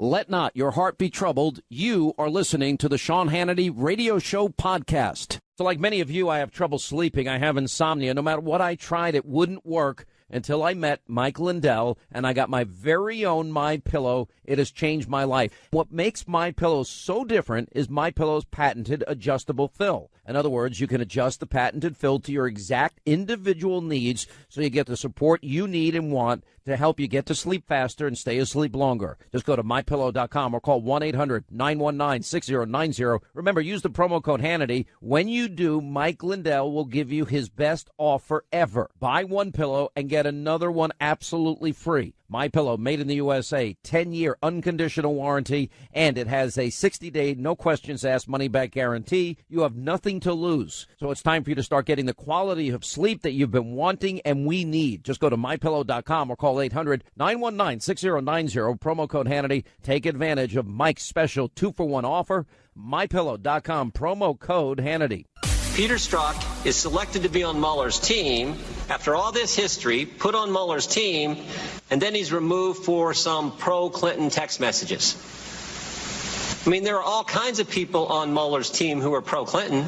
Let not your heart be troubled. You are listening to the Sean Hannity Radio Show podcast. So like many of you, I have trouble sleeping. I have insomnia. No matter what I tried, it wouldn't work until I met Mike Lindell and I got my very own MyPillow. It has changed my life. What makes MyPillow so different is MyPillow's patented adjustable fill. In other words, you can adjust the patented fill to your exact individual needs so you get the support you need and want to help you get to sleep faster and stay asleep longer. Just go to MyPillow.com or call 1-800-919-6090. Remember, use the promo code Hannity. When you do, Mike Lindell will give you his best offer ever. Buy one pillow and get another one absolutely free. MyPillow, made in the USA, 10-year unconditional warranty, and it has a 60-day, no-questions-asked money-back guarantee. You have nothing to lose. So it's time for you to start getting the quality of sleep that you've been wanting and we need. Just go to MyPillow.com or call 800-919-6090, promo code Hannity. Take advantage of Mike's special 2-for-1 offer. MyPillow.com, promo code Hannity. Peter Strzok is selected to be on Mueller's team after all this history, put on Mueller's team, and then he's removed for some pro-Clinton text messages. I mean, there are all kinds of people on Mueller's team who are pro-Clinton.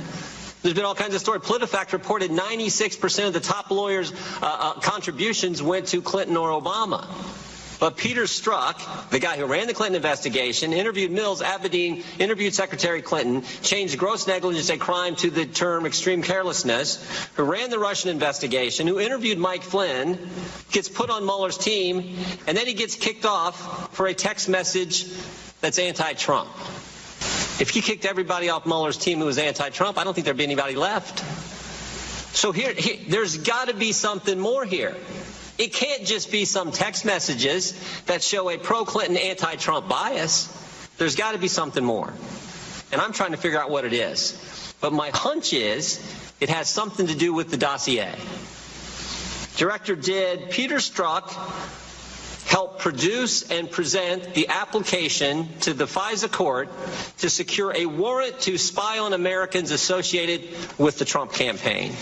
There's been all kinds of stories. PolitiFact reported 96% of the top lawyers' contributions went to Clinton or Obama. But Peter Strzok, the guy who ran the Clinton investigation, interviewed Mills, Abedin, interviewed Secretary Clinton, changed gross negligence a crime to the term extreme carelessness, who ran the Russian investigation, who interviewed Mike Flynn, gets put on Mueller's team, and then he gets kicked off for a text message that's anti-Trump. If you kicked everybody off Mueller's team who was anti-Trump, I don't think there'd be anybody left. So here there's got to be something more here. It can't just be some text messages that show a pro-Clinton, anti-Trump bias. There's got to be something more. And I'm trying to figure out what it is. But my hunch is it has something to do with the dossier. Director, did Peter Strzok help produce and present the application to the FISA court to secure a warrant to spy on Americans associated with the Trump campaign?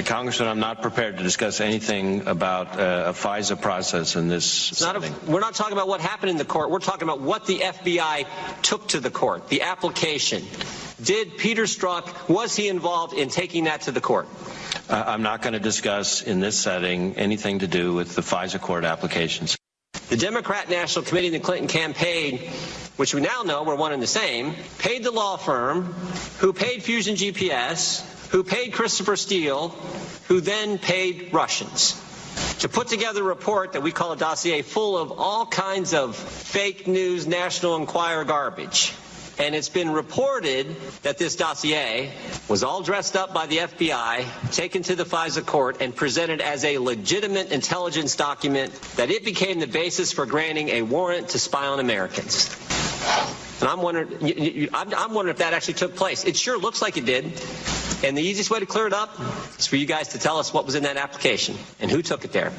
Congressman, I'm not prepared to discuss anything about a FISA process in this setting. We're not talking about what happened in the court. We're talking about what the FBI took to the court, the application. Did Peter Strzok, was he involved in taking that to the court? I'm not going to discuss in this setting anything to do with the FISA court applications. The Democrat National Committee and the Clinton campaign, which we now know were one and the same, paid the law firm who paid Fusion GPS, who paid Christopher Steele, who then paid Russians, to put together a report that we call a dossier full of all kinds of fake news, National Enquirer garbage. And it's been reported that this dossier was all dressed up by the FBI, taken to the FISA court, and presented as a legitimate intelligence document, that it became the basis for granting a warrant to spy on Americans. And I'm wondering if that actually took place. It sure looks like it did. And the easiest way to clear it up is for you guys to tell us what was in that application and who took it there.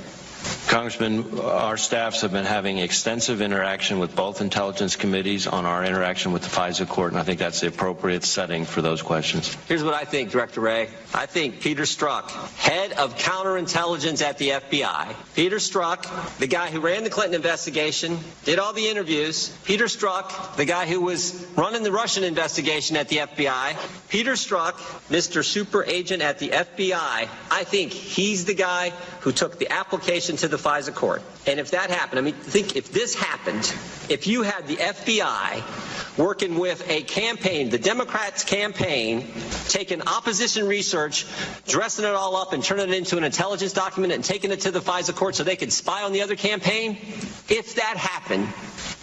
Congressman, our staffs have been having extensive interaction with both intelligence committees on our interaction with the FISA court, and I think that's the appropriate setting for those questions. Here's what I think, Director Wray. I think Peter Strzok, head of counterintelligence at the FBI, Peter Strzok, the guy who ran the Clinton investigation, did all the interviews, Peter Strzok, the guy who was running the Russian investigation at the FBI, Peter Strzok, Mr. Super Agent at the FBI, I think he's the guy who took the application to the FISA court. And if that happened, I mean, think if this happened, if you had the FBI working with a campaign, the Democrats' campaign, taking opposition research, dressing it all up and turning it into an intelligence document and taking it to the FISA court so they could spy on the other campaign, if that happened,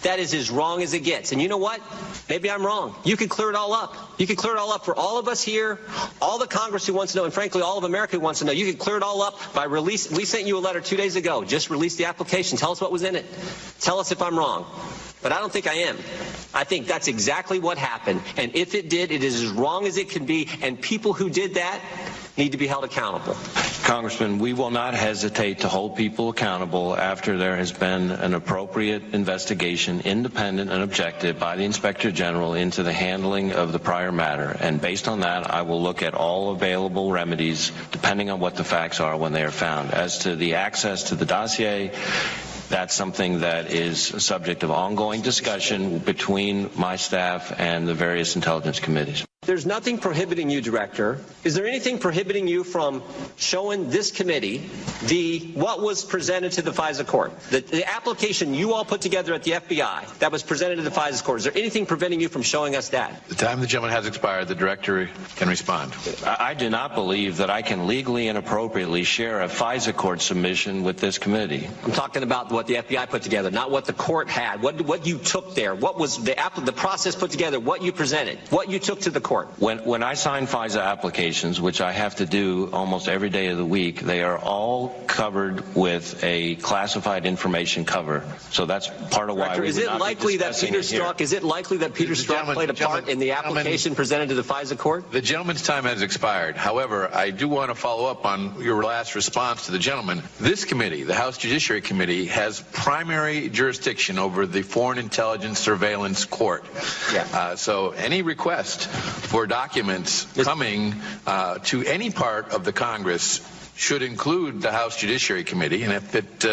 that is as wrong as it gets. And you know what? Maybe I'm wrong. You can clear it all up. You can clear it all up for all of us here, all the Congress who wants to know, and frankly, all of America who wants to know. You can clear it all up by release. We sent you a letter 2 days ago. Just release the application. Tell us what was in it. Tell us if I'm wrong. But I don't think I am. I think that's exactly what happened. And if it did, it is as wrong as it can be. And people who did that need to be held accountable. Congressman, we will not hesitate to hold people accountable after there has been an appropriate investigation, independent and objective, by the Inspector General into the handling of the prior matter. And based on that, I will look at all available remedies, depending on what the facts are when they are found. As to the access to the dossier, That's something that is subject of ongoing discussion between my staff and the various intelligence committees. There's nothing prohibiting you, Director. Is there anything prohibiting you from showing this committee what was presented to the FISA court? The application you all put together at the FBI that was presented to the FISA court. Is there anything preventing you from showing us that? The time the gentleman has expired. The Director can respond. I do not believe that I can legally and appropriately share a FISA court submission with this committee. I'm talking about what the FBI put together, not what the court had, what you took there, what was the process put together, what you presented, what you took to the court. When I sign FISA applications, which I have to do almost every day of the week, they are all covered with a classified information cover. So that's part of why Director, we is would it not likely be that discussing Peter it here. Strzok? Is it likely that Peter Strzok played a part in the application presented to the FISA court? The gentleman's time has expired. However, I do want to follow up on your last response to the gentleman. This committee, the House Judiciary Committee, has primary jurisdiction over the Foreign Intelligence Surveillance Court. Yeah. So any request for documents coming to any part of the Congress should include the House Judiciary Committee, and if it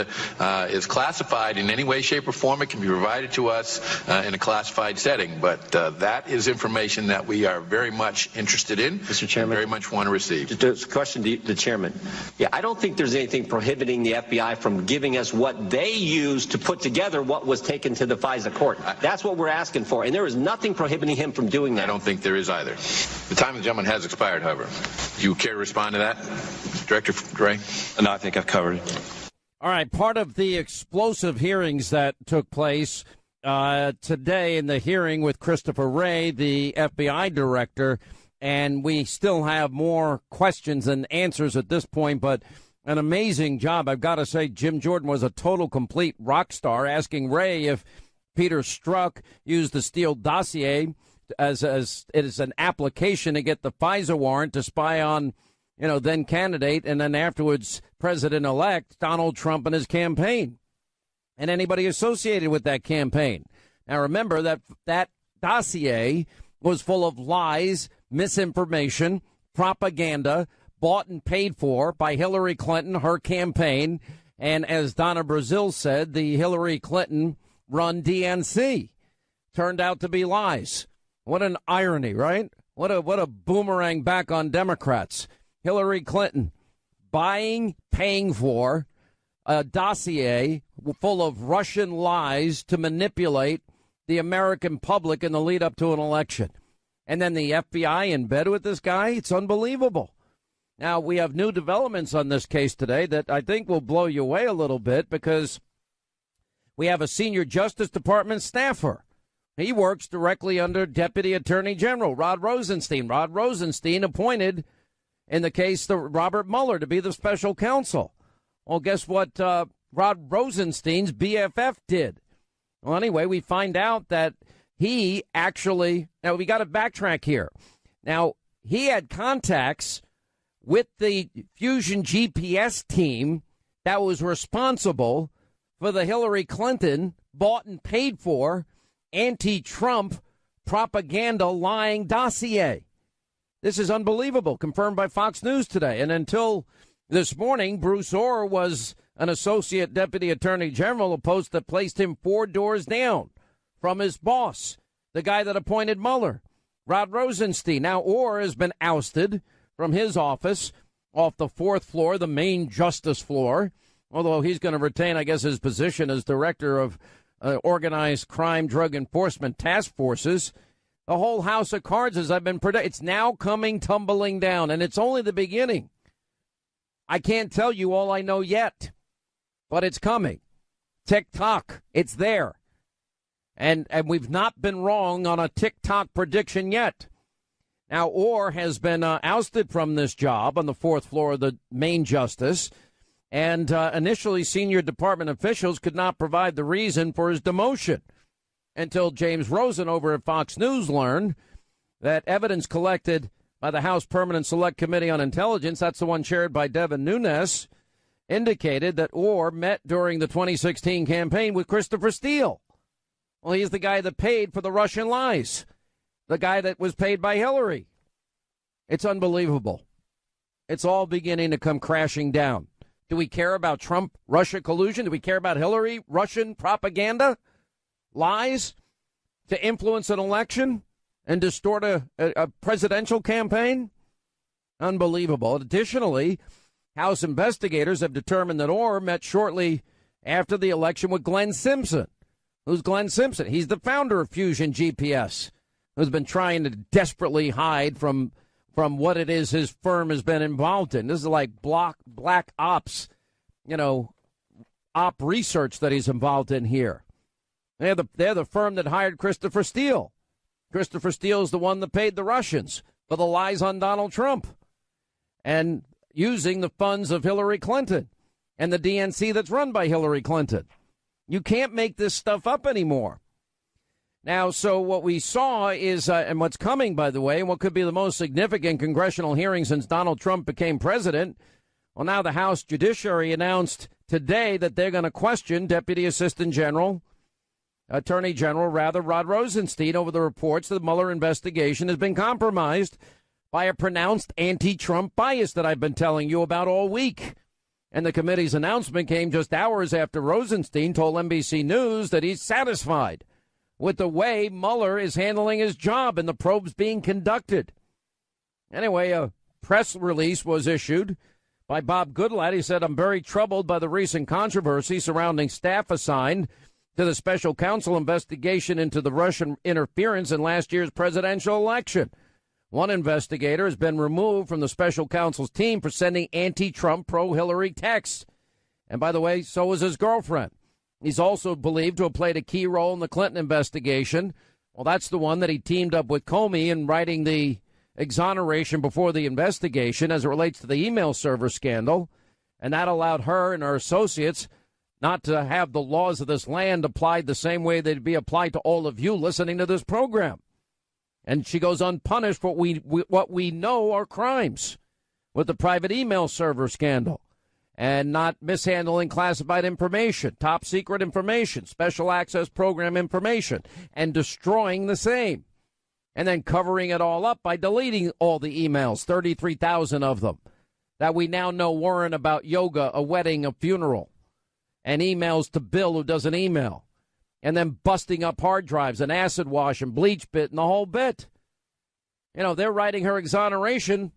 is classified in any way, shape, or form, it can be provided to us in a classified setting. But that is information that we are very much interested in, Mr. Chairman, very much want to receive. Just a question to the Chairman. Yeah, I don't think there's anything prohibiting the FBI from giving us what they used to put together what was taken to the FISA court. That's what we're asking for, and there is nothing prohibiting him from doing that. I don't think there is either. The time of the gentleman has expired, however. Do you care to respond to that, Director Dray? No, I think I've covered it. All right, part of the explosive hearings that took place today in the hearing with Christopher Wray, the FBI director, and we still have more questions than answers at this point, but an amazing job. I've got to say, Jim Jordan was a total complete rock star, asking Wray if Peter Strzok used the Steele dossier as it is an application to get the FISA warrant to spy on, then candidate and then afterwards President-elect Donald Trump and his campaign and anybody associated with that campaign. Now, remember that dossier was full of lies, misinformation, propaganda, bought and paid for by Hillary Clinton, her campaign, and as Donna Brazile said, the Hillary Clinton-run DNC turned out to be lies. What an irony, right? What a boomerang back on Democrats. Hillary Clinton paying for a dossier full of Russian lies to manipulate the American public in the lead up to an election. And then the FBI in bed with this guy? It's unbelievable. Now, we have new developments on this case today that I think will blow you away a little bit because we have a senior Justice Department staffer. He works directly under Deputy Attorney General Rod Rosenstein. Rod Rosenstein appointed in the case of Robert Mueller to be the special counsel. Well, guess what Rod Rosenstein's BFF did? Well, anyway, we find out that he actually, now we got to backtrack here. Now, he had contacts with the Fusion GPS team that was responsible for the Hillary Clinton bought and paid for anti-Trump propaganda lying dossier. This is unbelievable, confirmed by Fox News today. And until this morning, Bruce Orr was an associate deputy attorney general, a post that placed him 4 doors down from his boss, the guy that appointed Mueller, Rod Rosenstein. Now Orr has been ousted from his office off the 4th floor, the main justice floor, although he's going to retain, I guess, his position as director of organized crime drug enforcement task forces. The whole house of cards, as I've been predicting, it's now coming tumbling down, and it's only the beginning. I can't tell you all I know yet, but it's coming. Tick-tock, it's there. And we've not been wrong on a tick-tock prediction yet. Now, Orr has been ousted from this job on the 4th floor of the main justice, and initially senior department officials could not provide the reason for his demotion until James Rosen over at Fox News learned that evidence collected by the House Permanent Select Committee on Intelligence, that's the one chaired by Devin Nunes, indicated that Orr met during the 2016 campaign with Christopher Steele. Well, he's the guy that paid for the Russian lies, the guy that was paid by Hillary. It's unbelievable. It's all beginning to come crashing down. Do we care about Trump-Russia collusion? Do we care about Hillary, Russian propaganda, lies to influence an election and distort a presidential campaign? Unbelievable. Additionally, House investigators have determined that Orr met shortly after the election with Glenn Simpson. Who's Glenn Simpson? He's the founder of Fusion GPS, who's been trying to desperately hide from what it is his firm has been involved in. This is like black ops, op research that he's involved in here. They're the firm that hired Christopher Steele. Christopher Steele is the one that paid the Russians for the lies on Donald Trump and using the funds of Hillary Clinton and the DNC that's run by Hillary Clinton. You can't make this stuff up anymore. Now, so what we saw is, and what's coming, by the way, and what could be the most significant congressional hearing since Donald Trump became president, well, now the House Judiciary announced today that they're going to question Attorney General Rod Rosenstein over the reports that the Mueller investigation has been compromised by a pronounced anti-Trump bias that I've been telling you about all week. And the committee's announcement came just hours after Rosenstein told NBC News that he's satisfied with the way Mueller is handling his job and the probes being conducted. Anyway, a press release was issued by Bob Goodlatte. He said, I'm very troubled by the recent controversy surrounding staff assigned to the special counsel investigation into the Russian interference in last year's presidential election. One investigator has been removed from the special counsel's team for sending anti-Trump, pro-Hillary texts. And by the way, so was his girlfriend. He's also believed to have played a key role in the Clinton investigation. Well, that's the one that he teamed up with Comey in writing the exoneration before the investigation as it relates to the email server scandal. And that allowed her and her associates not to have the laws of this land applied the same way they'd be applied to all of you listening to this program. And she goes unpunished for what we know are crimes with the private email server scandal and not mishandling classified information, top secret information, special access program information, and destroying the same. And then covering it all up by deleting all the emails, 33,000 of them, that we now know weren't about yoga, a wedding, a funeral, and emails to Bill who doesn't email. And then busting up hard drives and acid wash and bleach bit and the whole bit. They're writing her exoneration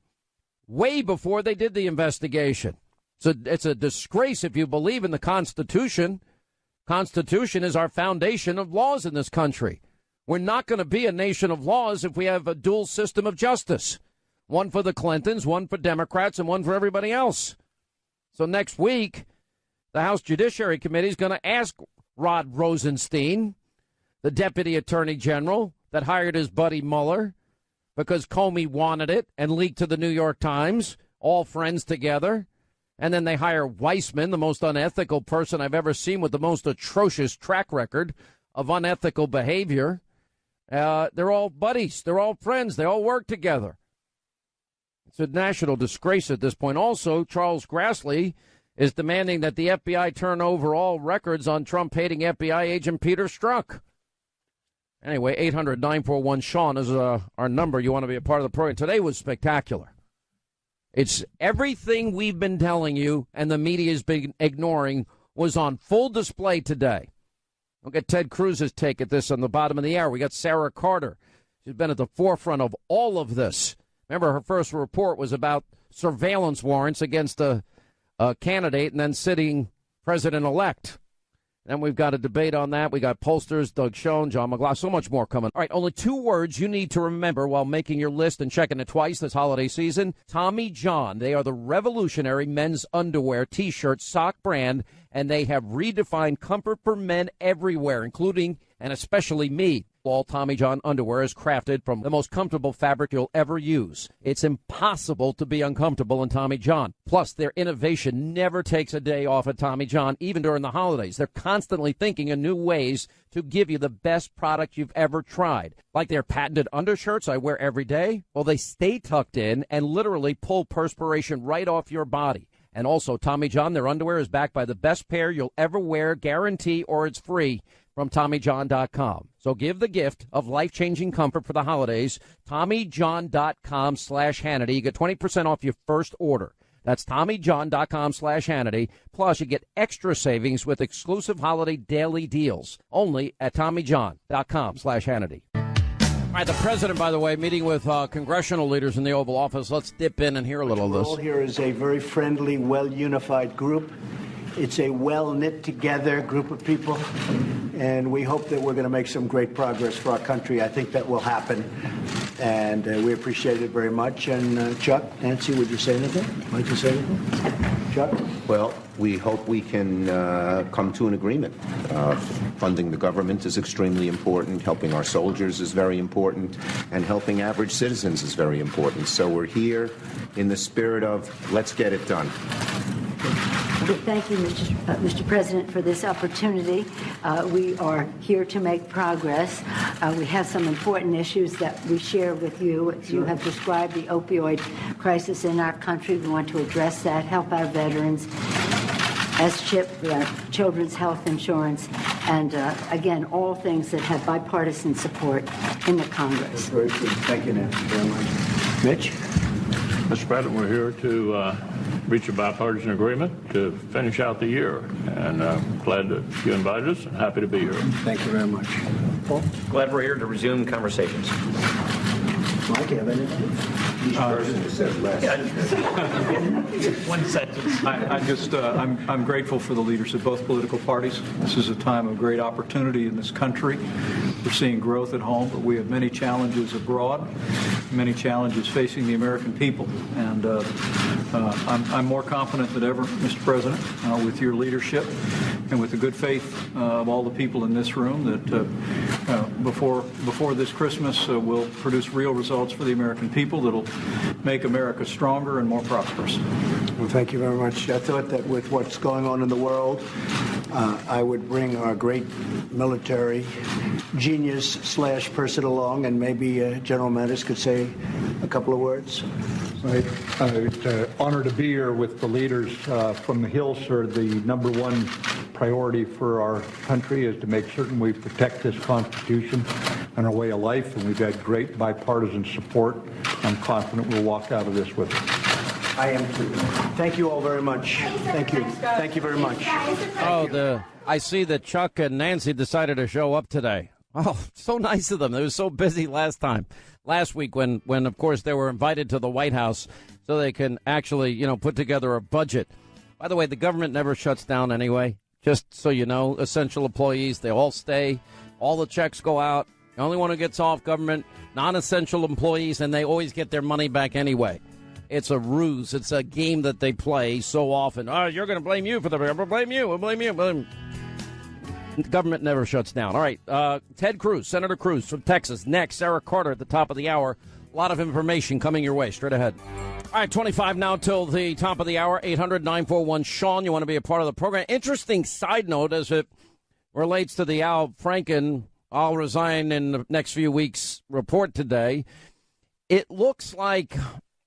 way before they did the investigation. So it's a disgrace if you believe in the Constitution. Constitution is our foundation of laws in this country. We're not going to be a nation of laws if we have a dual system of justice. One for the Clintons, one for Democrats, and one for everybody else. So next week, the House Judiciary Committee is going to ask Rod Rosenstein, the Deputy Attorney General that hired his buddy Mueller because Comey wanted it and leaked to the New York Times, all friends together. And then they hire Weissman, the most unethical person I've ever seen with the most atrocious track record of unethical behavior. They're all buddies. They're all friends. They all work together. It's a national disgrace at this point. Also, Charles Grassley is demanding that the FBI turn over all records on Trump-hating FBI agent Peter Strzok. Anyway, 800-941-SEAN is our number. You want to be a part of the program. Today was spectacular. It's everything we've been telling you and the media's been ignoring was on full display today. We'll get Ted Cruz's take at this on the bottom of the hour. We got Sarah Carter. She's been at the forefront of all of this. Remember, her first report was about surveillance warrants against a candidate and then sitting president-elect. Then we've got a debate on that. We got pollsters, Doug Schoen, John McLaughlin, so much more coming. All right, only 2 words you need to remember while making your list and checking it twice this holiday season. Tommy John. They are the revolutionary men's underwear, T-shirt, sock brand, and they have redefined comfort for men everywhere, including and especially me. All Tommy John underwear is crafted from the most comfortable fabric you'll ever use. It's impossible to be uncomfortable in Tommy John. Plus, their innovation never takes a day off at Tommy John, even during the holidays. They're constantly thinking of new ways to give you the best product you've ever tried. Like their patented undershirts I wear every day. Well, they stay tucked in and literally pull perspiration right off your body. And also, Tommy John, their underwear is backed by the best pair you'll ever wear, guarantee, or it's free from TommyJohn.com. So give the gift of life-changing comfort for the holidays. TommyJohn.com/Hannity. You get 20% off your first order. That's TommyJohn.com/Hannity. Plus, you get extra savings with exclusive holiday daily deals only at TommyJohn.com/Hannity. All right, the president, by the way, meeting with congressional leaders in the Oval Office. Let's dip in and hear a little of this. All here is a very friendly, well-unified group. It's a well-knit-together group of people, and we hope that we're going to make some great progress for our country. I think that will happen, and we appreciate it very much. And Chuck, Nancy, would you say anything? Like to say anything? Chuck? Well, we hope we can come to an agreement. Funding the government is extremely important. Helping our soldiers is very important. And helping average citizens is very important. So we're here in the spirit of let's get it done. Thank you, Mr. President, for this opportunity. We are here to make progress. We have some important issues that we share with you. As you have described the opioid crisis in our country, we want to address that, help our veterans, as CHIP, children's health insurance, and again, all things that have bipartisan support in the Congress. Very good. Thank you, Nancy, very much. Mitch? Mr. President, we're here to reach a bipartisan agreement to finish out the year, and glad that you invited us and happy to be here. Thank you very much. Paul? Glad we're here to resume conversations. Mike, you have anything? One sentence. I'm grateful for the leaders of both political parties. This is a time of great opportunity in this country. We're seeing growth at home, but we have many challenges abroad, many challenges facing the American people. And I'm more confident than ever, Mr. President, with your leadership and with the good faith of all the people in this room that before this Christmas we'll produce real results for the American people that'll make America stronger and more prosperous. Well, thank you very much. I thought that with what's going on in the world, I would bring our great military genius/person along, and maybe General Mattis could say a couple of words. It's an honor to be here with the leaders from the Hill, sir. The number one priority for our country is to make certain we protect this Constitution and our way of life, and we've had great bipartisan support. I'm confident we'll walk out of this with it. I am too. Thank you all very much. Thank you. Thank you very much. I see that Chuck and Nancy decided to show up today. Oh, so nice of them. They were so busy last week when of course they were invited to the White House so they can actually, put together a budget. By the way, the government never shuts down anyway. Just so you know, essential employees, they all stay. All the checks go out. The only one who gets off government, non-essential employees, and they always get their money back anyway. It's a ruse. It's a game that they play so often. Oh, you're going to blame you for the... We'll blame you. We'll blame you. The government never shuts down. All right. Ted Cruz, Senator Cruz from Texas. Next, Sarah Carter at the top of the hour. A lot of information coming your way. Straight ahead. All right, 25 now till the top of the hour. 800-941-SEAN. You want to be a part of the program. Interesting side note as it relates to the Al Franken, I'll resign in the next few weeks report today. It looks like,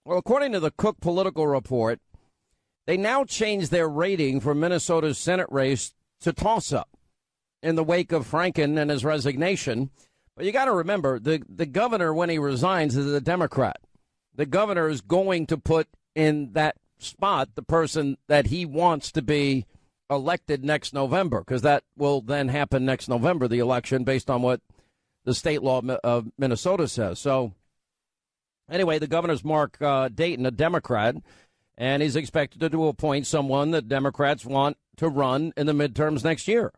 well, according to the Cook Political Report, they now changed their rating for Minnesota's Senate race to toss-up in the wake of Franken and his resignation. But you got to remember, the governor, when he resigns, is a Democrat. The governor is going to put in that spot the person that he wants to be elected next November, because that will then happen next November, the election, based on what the state law of Minnesota says. So anyway, the governor's Mark Dayton, a Democrat, and he's expected to appoint someone that Democrats want to run in the midterms next year,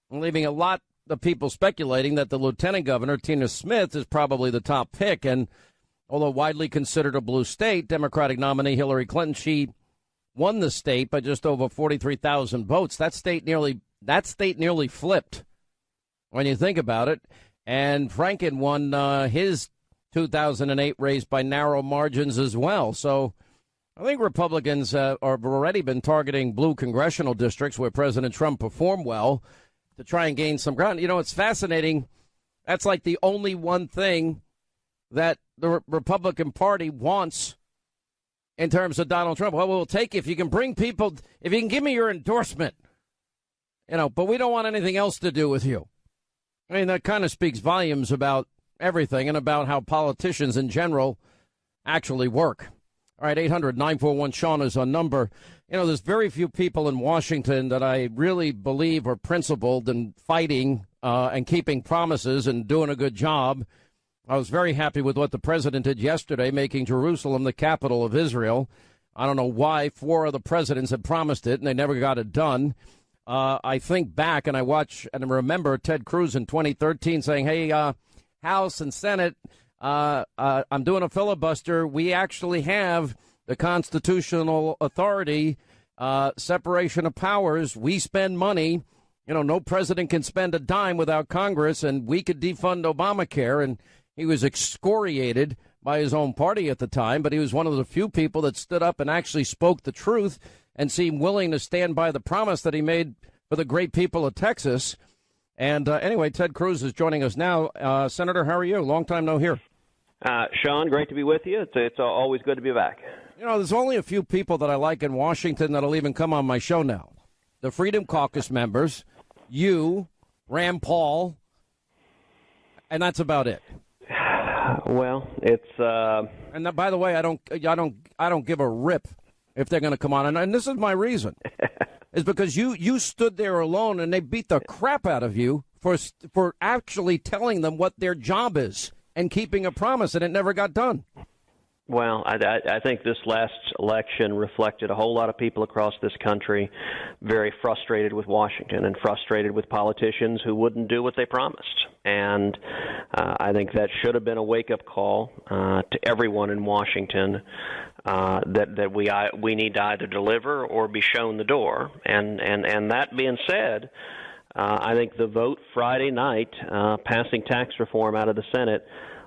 leaving a lot of people speculating that the lieutenant governor, Tina Smith, is probably the top pick. And although widely considered a blue state, Democratic nominee Hillary Clinton, she won the state by just over 43,000 votes. That state nearly flipped when you think about it. And Franken won his 2008 race by narrow margins as well. So I think Republicans have already been targeting blue congressional districts where President Trump performed well to try and gain some ground. It's fascinating. That's like the only one thing that the Republican Party wants in terms of Donald Trump. Well, we'll take if you can bring people, if you can give me your endorsement, but we don't want anything else to do with you. I mean, that kind of speaks volumes about everything and about how politicians in general actually work. All right, 800-941-SEAN is our number. You know, there's very few people in Washington that I really believe are principled in fighting and keeping promises and doing a good job. I was very happy with what the president did yesterday, making Jerusalem the capital of Israel. I don't know why 4 other presidents had promised it, and they never got it done. I think back, and I watch and remember Ted Cruz in 2013 saying, hey, House and Senate, I'm doing a filibuster. We actually have the constitutional authority, separation of powers. We spend money. You know, no president can spend a dime without Congress, and we could defund Obamacare. And he was excoriated by his own party at the time, but he was one of the few people that stood up and actually spoke the truth and seemed willing to stand by the promise that he made for the great people of Texas. And anyway, Ted Cruz is joining us now. Senator, how are you? Long time no hear. Sean, great to be with you. It's always good to be back. You know, there's only a few people that I like in Washington that'll even come on my show now. The Freedom Caucus members, you, Rand Paul, and that's about it. Well, it's and by the way, I don't give a rip if they're going to come on, and this is my reason, is because you stood there alone and they beat the crap out of you for actually telling them what their job is and keeping a promise, and it never got done. Well, I think this last election reflected a whole lot of people across this country very frustrated with Washington and frustrated with politicians who wouldn't do what they promised. And I think that should have been a wake-up call to everyone in Washington that we need to either deliver or be shown the door. And that being said, I think the vote Friday night passing tax reform out of the Senate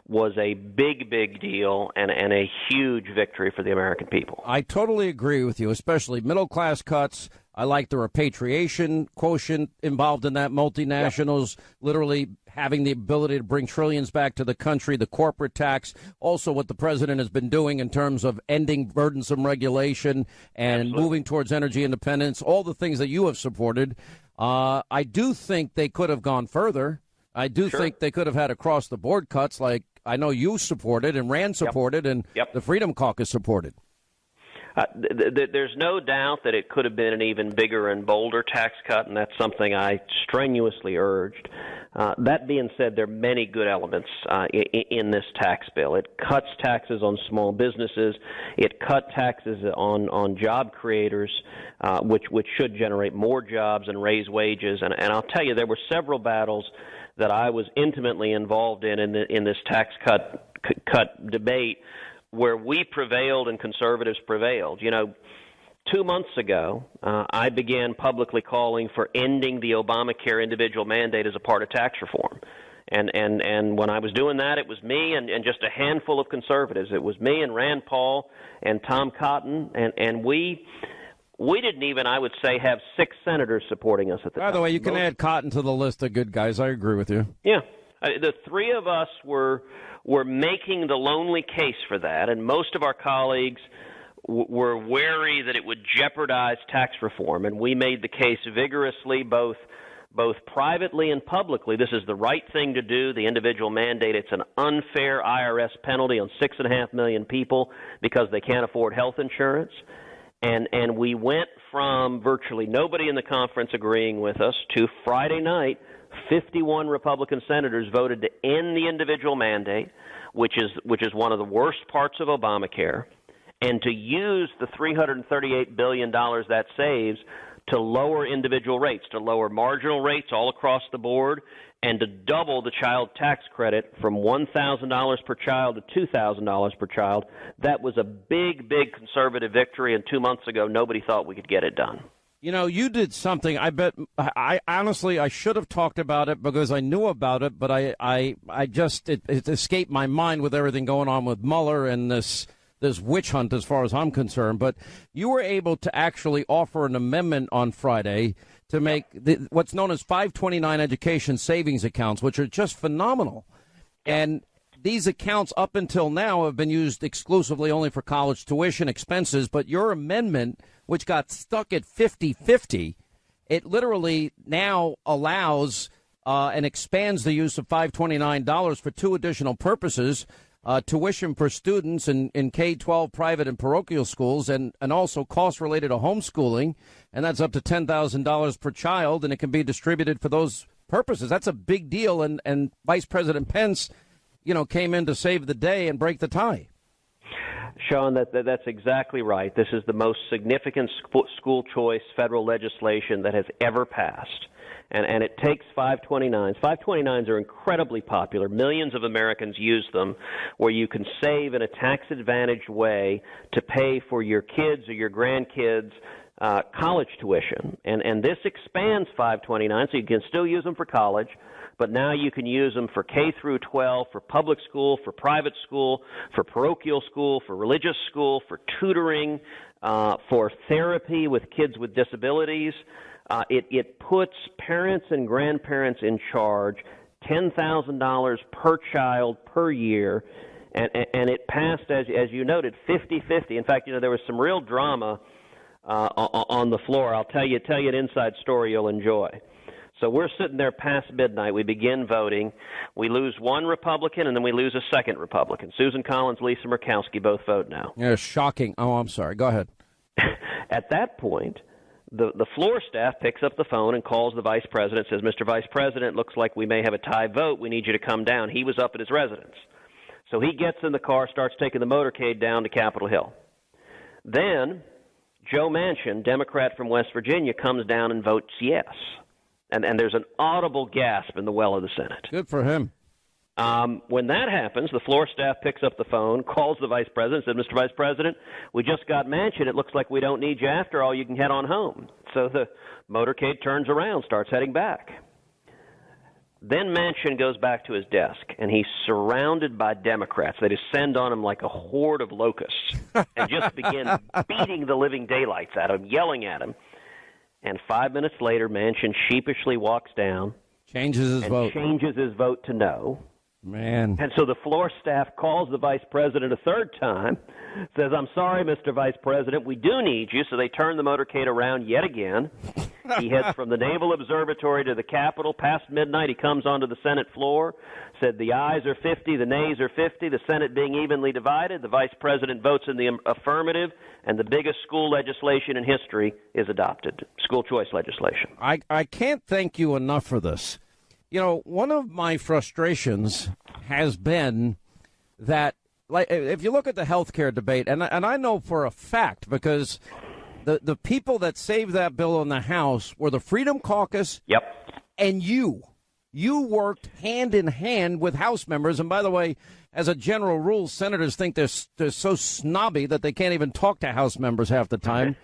was a big, big deal and a huge victory for the American people. I totally agree with you, especially middle-class cuts. I like the repatriation quotient involved in that, multinationals literally having the ability to bring trillions back to the country, the corporate tax, also what the president has been doing in terms of ending burdensome regulation and moving towards energy independence, all the things that you have supported. I do think they could have gone further. I do think they could have had across-the-board cuts like I know you supported and Rand supported and the Freedom Caucus supported. There's no doubt that it could have been an even bigger and bolder tax cut, and that's something I strenuously urged. That being said, there are many good elements in this tax bill. It cuts taxes on small businesses. It cut taxes on job creators, which should generate more jobs and raise wages. And I'll tell you, there were several battles that I was intimately involved in this tax cut debate where we prevailed and conservatives prevailed. You know, 2 months ago, I began publicly calling for ending the Obamacare individual mandate as a part of tax reform. And when I was doing that, it was me and just a handful of conservatives. It was me and Rand Paul and Tom Cotton, and we didn't even, I would say, have 6 senators supporting us at the time. By the way, you can add Cotton to the list of good guys. I agree with you. Yeah. The 3 of us were making the lonely case for that, and most of our colleagues were wary that it would jeopardize tax reform, and we made the case vigorously, both privately and publicly. This is the right thing to do, the individual mandate. It's an unfair IRS penalty on 6.5 million people because they can't afford health insurance. And we went from virtually nobody in the conference agreeing with us to Friday night, 51 Republican senators voted to end the individual mandate, which is one of the worst parts of Obamacare, and to use the $338 billion that saves to lower individual rates, to lower marginal rates all across the board, and to double the child tax credit from $1,000 per child to $2,000 per child. That was a big, big conservative victory, and 2 months ago, nobody thought we could get it done. You know, you did something. I honestly, I should have talked about it because I knew about it, but it escaped my mind with everything going on with Mueller and this witch hunt as far as I'm concerned. But you were able to actually offer an amendment on Friday to make what's known as 529 education savings accounts, which are just phenomenal. And these accounts up until now have been used exclusively only for college tuition expenses. But your amendment, which got stuck at 50-50, it literally now allows and expands the use of $529 for 2 additional purposes. tuition for students in K-12 private and parochial schools, and also costs related to homeschooling, and that's up to $10,000 per child, and it can be distributed for those purposes. That's a big deal, and Vice President Pence, came in to save the day and break the tie. Sean, that's exactly right. This is the most significant school choice federal legislation that has ever passed. And it takes 529s. 529s are incredibly popular. Millions of Americans use them, where you can save in a tax-advantaged way to pay for your kids or your grandkids' college tuition. And this expands 529, so you can still use them for college, but now you can use them for K through 12, for public school, for private school, for parochial school, for religious school, for tutoring, for therapy with kids with disabilities. It puts parents and grandparents in charge, $10,000 per child per year, and it passed, as you noted, 50-50. In fact, there was some real drama on the floor. I'll tell you an inside story you'll enjoy. So we're sitting there past midnight. We begin voting. We lose one Republican, and then we lose a second Republican. Susan Collins, Lisa Murkowski both vote now. Yeah, shocking. Oh, I'm sorry. Go ahead. At that point, the floor staff picks up the phone and calls the vice president, says, Mr. Vice President, looks like we may have a tie vote. We need you to come down. He was up at his residence. So he gets in the car, starts taking the motorcade down to Capitol Hill. Then Joe Manchin, Democrat from West Virginia, comes down and votes yes. And there's an audible gasp in the well of the Senate. Good for him. When that happens, the floor staff picks up the phone, calls the vice president, says, Mr. Vice President, we just got Manchin. It looks like we don't need you after all. You can head on home. So the motorcade turns around, starts heading back. Then Manchin goes back to his desk, and he's surrounded by Democrats. They descend on him like a horde of locusts and just begin beating the living daylights out of him, yelling at him. And 5 minutes later, Manchin sheepishly walks down. Changes his vote to no. Man. And so the floor staff calls the vice president a third time, says, I'm sorry, Mr. Vice President, we do need you. So they turn the motorcade around yet again. He heads from the Naval Observatory to the Capitol. Past midnight, he comes onto the Senate floor, said the ayes are 50, the nays are 50, the Senate being evenly divided. The vice president votes in the affirmative, and the biggest school legislation in history is adopted, school choice legislation. I can't thank you enough for this. One of my frustrations has been that, like, if you look at the health care debate, and I know for a fact because the people that saved that bill in the House were the Freedom Caucus. Yep. And you worked hand in hand with House members. And by the way, as a general rule, senators think they're so snobby that they can't even talk to House members half the time.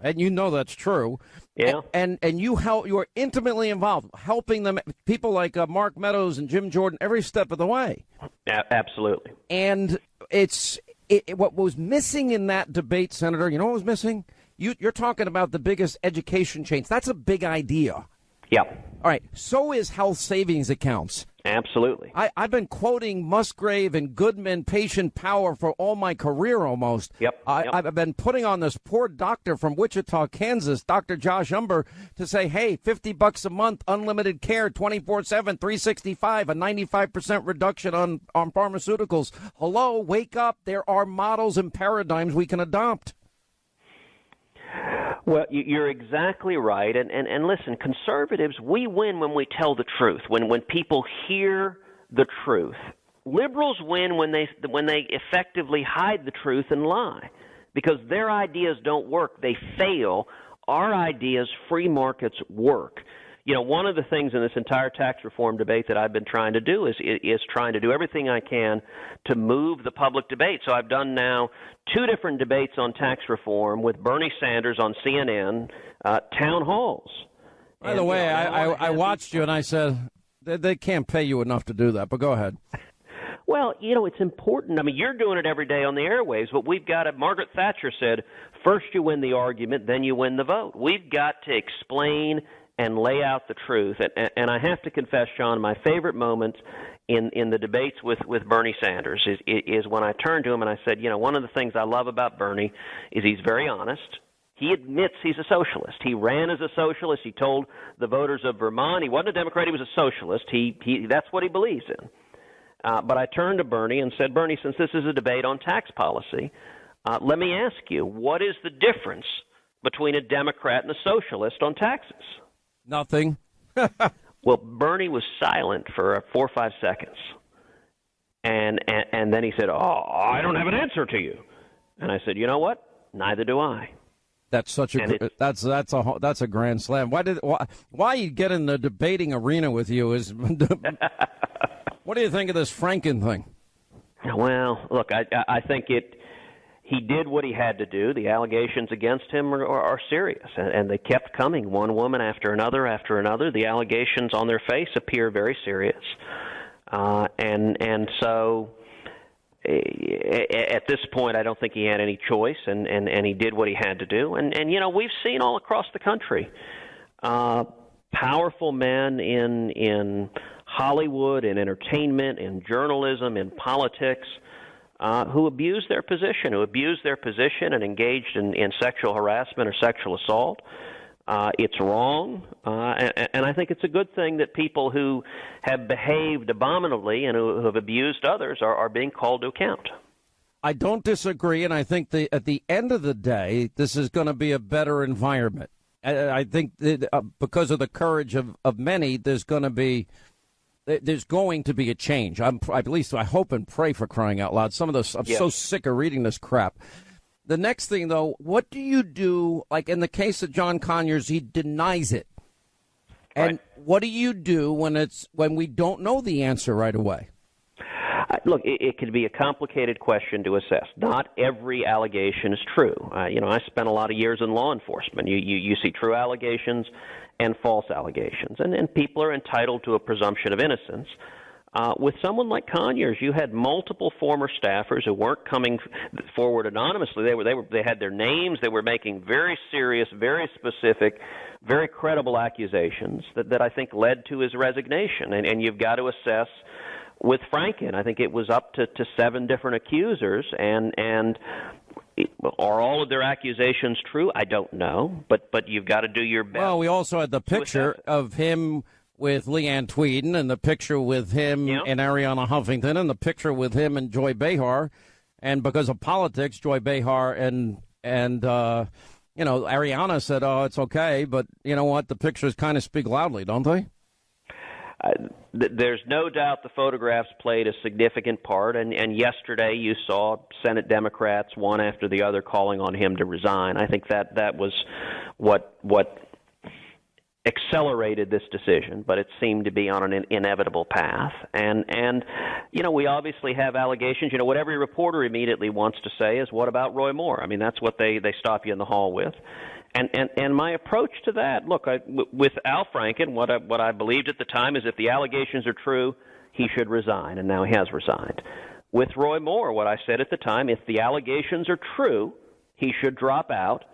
And that's true. Yeah. And you are intimately involved, helping them, people like Mark Meadows and Jim Jordan, every step of the way. Yeah, absolutely. And what was missing in that debate, Senator, you know what was missing? You're talking about the biggest education change. That's a big idea. Yeah. All right. So is health savings accounts. Absolutely. I've been quoting Musgrave and Goodman, Patient Power for all my career almost. Yep. I've been putting on this poor doctor from Wichita, Kansas, Dr. Josh Umber, to say, hey, $50 a month, unlimited care, 24/7, 365, a 95% reduction on pharmaceuticals. Hello, wake up. There are models and paradigms we can adopt. Well, you're exactly right. And listen, conservatives, we win when we tell the truth, when people hear the truth. Liberals win when they effectively hide the truth and lie because their ideas don't work. They fail. Our ideas, free markets, work. One of the things in this entire tax reform debate that I've been trying to do is trying to do everything I can to move the public debate. So I've done now 2 different debates on tax reform with Bernie Sanders on CNN, town halls. By the way, I watched you and I said, they can't pay you enough to do that, but go ahead. Well, it's important. I mean, you're doing it every day on the airwaves, but we've got to, Margaret Thatcher said, first you win the argument, then you win the vote. We've got to explain and lay out the truth. And I have to confess, Sean, my favorite moments in the debates with Bernie Sanders is when I turned to him and I said, one of the things I love about Bernie is he's very honest. He admits he's a socialist. He ran as a socialist. He told the voters of Vermont he wasn't a Democrat, he was a socialist. He that's what he believes in. But I turned to Bernie and said, Bernie, since this is a debate on tax policy, let me ask you, what is the difference between a Democrat and a socialist on taxes? Nothing. Well, Bernie was silent for 4 or 5 seconds. And then he said, I don't have an answer to you. And I said, you know what? Neither do I. That's such a that's a grand slam. Why you get in the debating arena with you is what do you think of this Franken thing? Well, look, I think he did what he had to do. The allegations against him are serious, and they kept coming, one woman after another after another. The allegations on their face appear very serious, and so at this point, I don't think he had any choice, and he did what he had to do. And we've seen all across the country powerful men in Hollywood, in entertainment, in journalism, in politics, who abused their position, and engaged in sexual harassment or sexual assault. It's wrong, and I think it's a good thing that people who have behaved abominably and who have abused others are being called to account. I don't disagree, and I think at the end of the day, this is going to be a better environment. I think that, because of the courage of many, there's going to be a change. At least I hope and pray, for crying out loud. I'm so sick of reading this crap. The next thing, though, what do you do? Like in the case of John Conyers, he denies it. And what do you do when we don't know the answer right away? Look, it could be a complicated question to assess. Not every allegation is true. I spent a lot of years in law enforcement. You see true allegations and false allegations, and people are entitled to a presumption of innocence. With someone like Conyers, you had multiple former staffers who weren't coming forward anonymously. They had their names. They were making very serious, very specific, very credible accusations that I think led to his resignation. And you've got to assess with Franken. I think it was up to 7 different accusers, and are all of their accusations true? I don't know, but you've got to do your best. Well, we also had the picture of him with Leanne Tweeden, and the picture with him and Arianna Huffington, and the picture with him and Joy Behar. And because of politics, Joy Behar and Arianna said, "Oh, it's okay," but you know what? The pictures kind of speak loudly, don't they? There's no doubt the photographs played a significant part, and yesterday you saw Senate Democrats, one after the other, calling on him to resign. I think that was what accelerated this decision, but it seemed to be on an inevitable path. And we obviously have allegations. What every reporter immediately wants to say is, what about Roy Moore? I mean, that's what they stop you in the hall with. And my approach to that, look, with Al Franken, what I believed at the time is if the allegations are true, he should resign, and now he has resigned. With Roy Moore, what I said at the time, if the allegations are true, he should drop out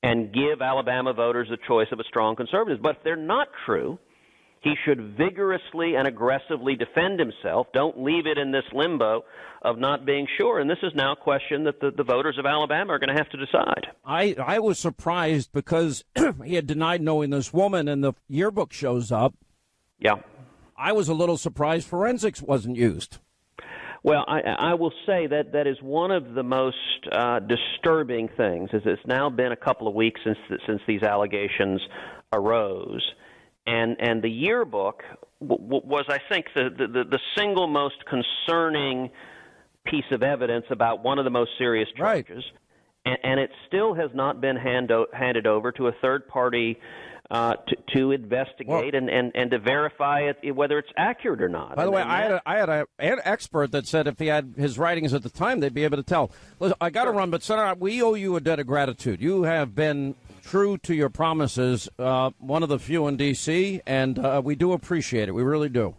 and give Alabama voters the choice of a strong conservative. But if they're not true, he should vigorously and aggressively defend himself. Don't leave it in this limbo of not being sure. And this is now a question that the voters of Alabama are going to have to decide. I was surprised because he had denied knowing this woman, and the yearbook shows up. Yeah. I was a little surprised forensics wasn't used. Well, I will say that is one of the most disturbing things. Is it's now been a couple of weeks since these allegations arose, and the yearbook was, I think, the single most concerning piece of evidence about one of the most serious charges, and it still has not been handed over to a third party to investigate and to verify whether it's accurate or not. By the way, I had an expert that said if he had his writings at the time, they'd be able to tell. Listen, I got to run, but Senator, we owe you a debt of gratitude. You have been true to your promises, one of the few in D.C., and we do appreciate it. We really do.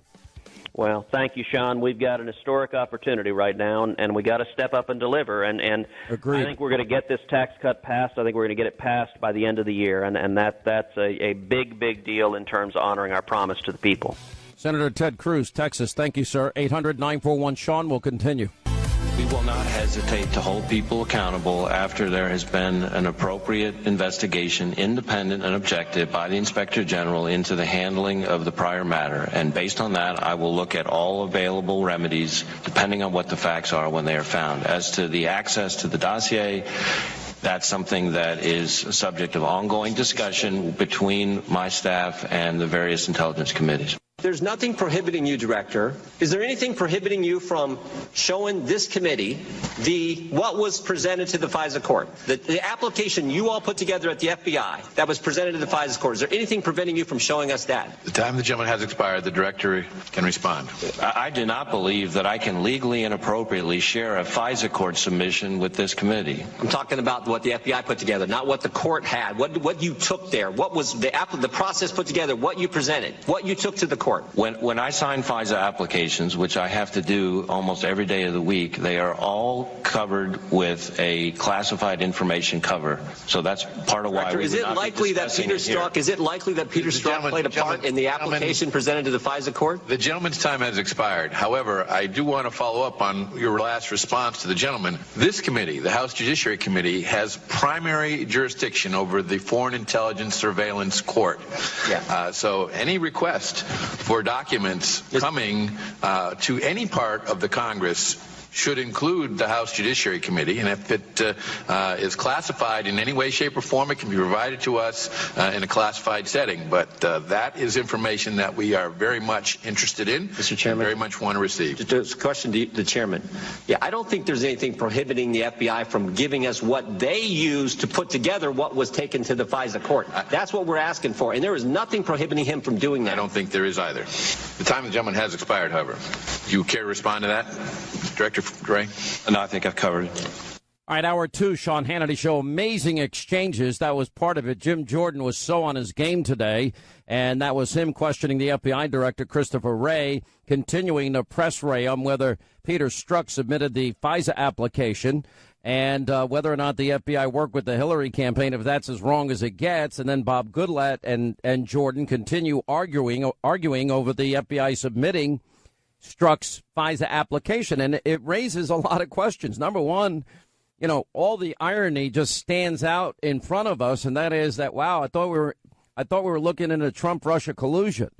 Well, thank you, Sean. We've got an historic opportunity right now, and we got to step up and deliver. And Agreed. I think we're going to get this tax cut passed. I think we're going to get it passed by the end of the year, and that's a big, big deal in terms of honoring our promise to the people. Senator Ted Cruz, Texas. Thank you, sir. 800-941-SEAN will continue. We will not hesitate to hold people accountable after there has been an appropriate investigation, independent and objective, by the Inspector General into the handling of the prior matter. And based on that, I will look at all available remedies, depending on what the facts are when they are found. As to the access to the dossier, that's something that is a subject of ongoing discussion between my staff and the various intelligence committees. There's nothing prohibiting you, Director. Is there anything prohibiting you from showing this committee what was presented to the FISA court? The application you all put together at the FBI that was presented to the FISA court. Is there anything preventing you from showing us that? The time the gentleman has expired. The Director can respond. I do not believe that I can legally and appropriately share a FISA court submission with this committee. I'm talking about what the FBI put together, not what the court had. What you took there. What was the process put together? What you presented. What you took to the court. When I sign FISA applications, which I have to do almost every day of the week, they are all covered with a classified information cover. So that's part of why Director, we is it likely that Peter Strzok played a part in the application presented to the FISA court? The gentleman's time has expired. However, I do want to follow up on your last response to the gentleman. This committee, the House Judiciary Committee, has primary jurisdiction over the Foreign Intelligence Surveillance Court. Yeah. So any request for documents coming to any part of the Congress should include the House Judiciary Committee, and if it is classified in any way, shape, or form, it can be provided to us in a classified setting. But that is information that we are very much interested in, Mr. Chairman, and very much want to receive. Just a question to the Chairman. Yeah, I don't think there's anything prohibiting the FBI from giving us what they used to put together what was taken to the FISA court. That's what we're asking for, and there is nothing prohibiting him from doing that. I don't think there is either. The time of the gentleman has expired, however. Do you care to respond to that, Director Gray? No, I think I've covered it. All right, hour two, Sean Hannity Show. Amazing exchanges. That was part of it. Jim Jordan was so on his game today, and that was him questioning the FBI Director, Christopher Wray, continuing to press Wray on whether Peter Strzok submitted the FISA application and whether or not the FBI worked with the Hillary campaign, if that's as wrong as it gets. And then Bob Goodlatte and Jordan continue arguing over the FBI submitting Strzok's FISA application. And it raises a lot of questions. Number one, you know, all the irony just stands out in front of us, and that is that, wow, I thought we were looking into Trump-Russia collusion.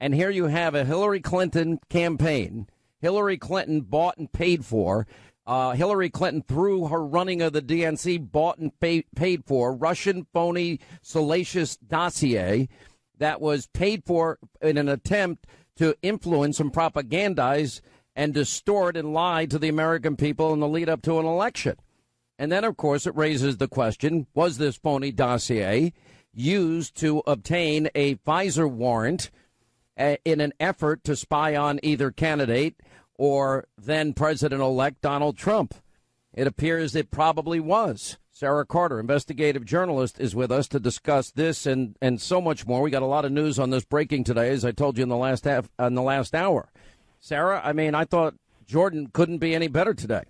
And here you have a Hillary Clinton campaign. Hillary Clinton bought and paid for. Hillary Clinton, through her running of the DNC, bought and paid for Russian phony, salacious dossier that was paid for in an attempt to influence and propagandize and distort and lie to the American people in the lead up to an election. And then, of course, it raises the question, was this phony dossier used to obtain a FISA warrant in an effort to spy on either candidate or then President-elect Donald Trump? It appears it probably was. Sarah Carter, investigative journalist, is with us to discuss this and so much more. We got a lot of news on this breaking today, as I told you in the last hour. Sarah, I mean, I thought Jordan couldn't be any better today.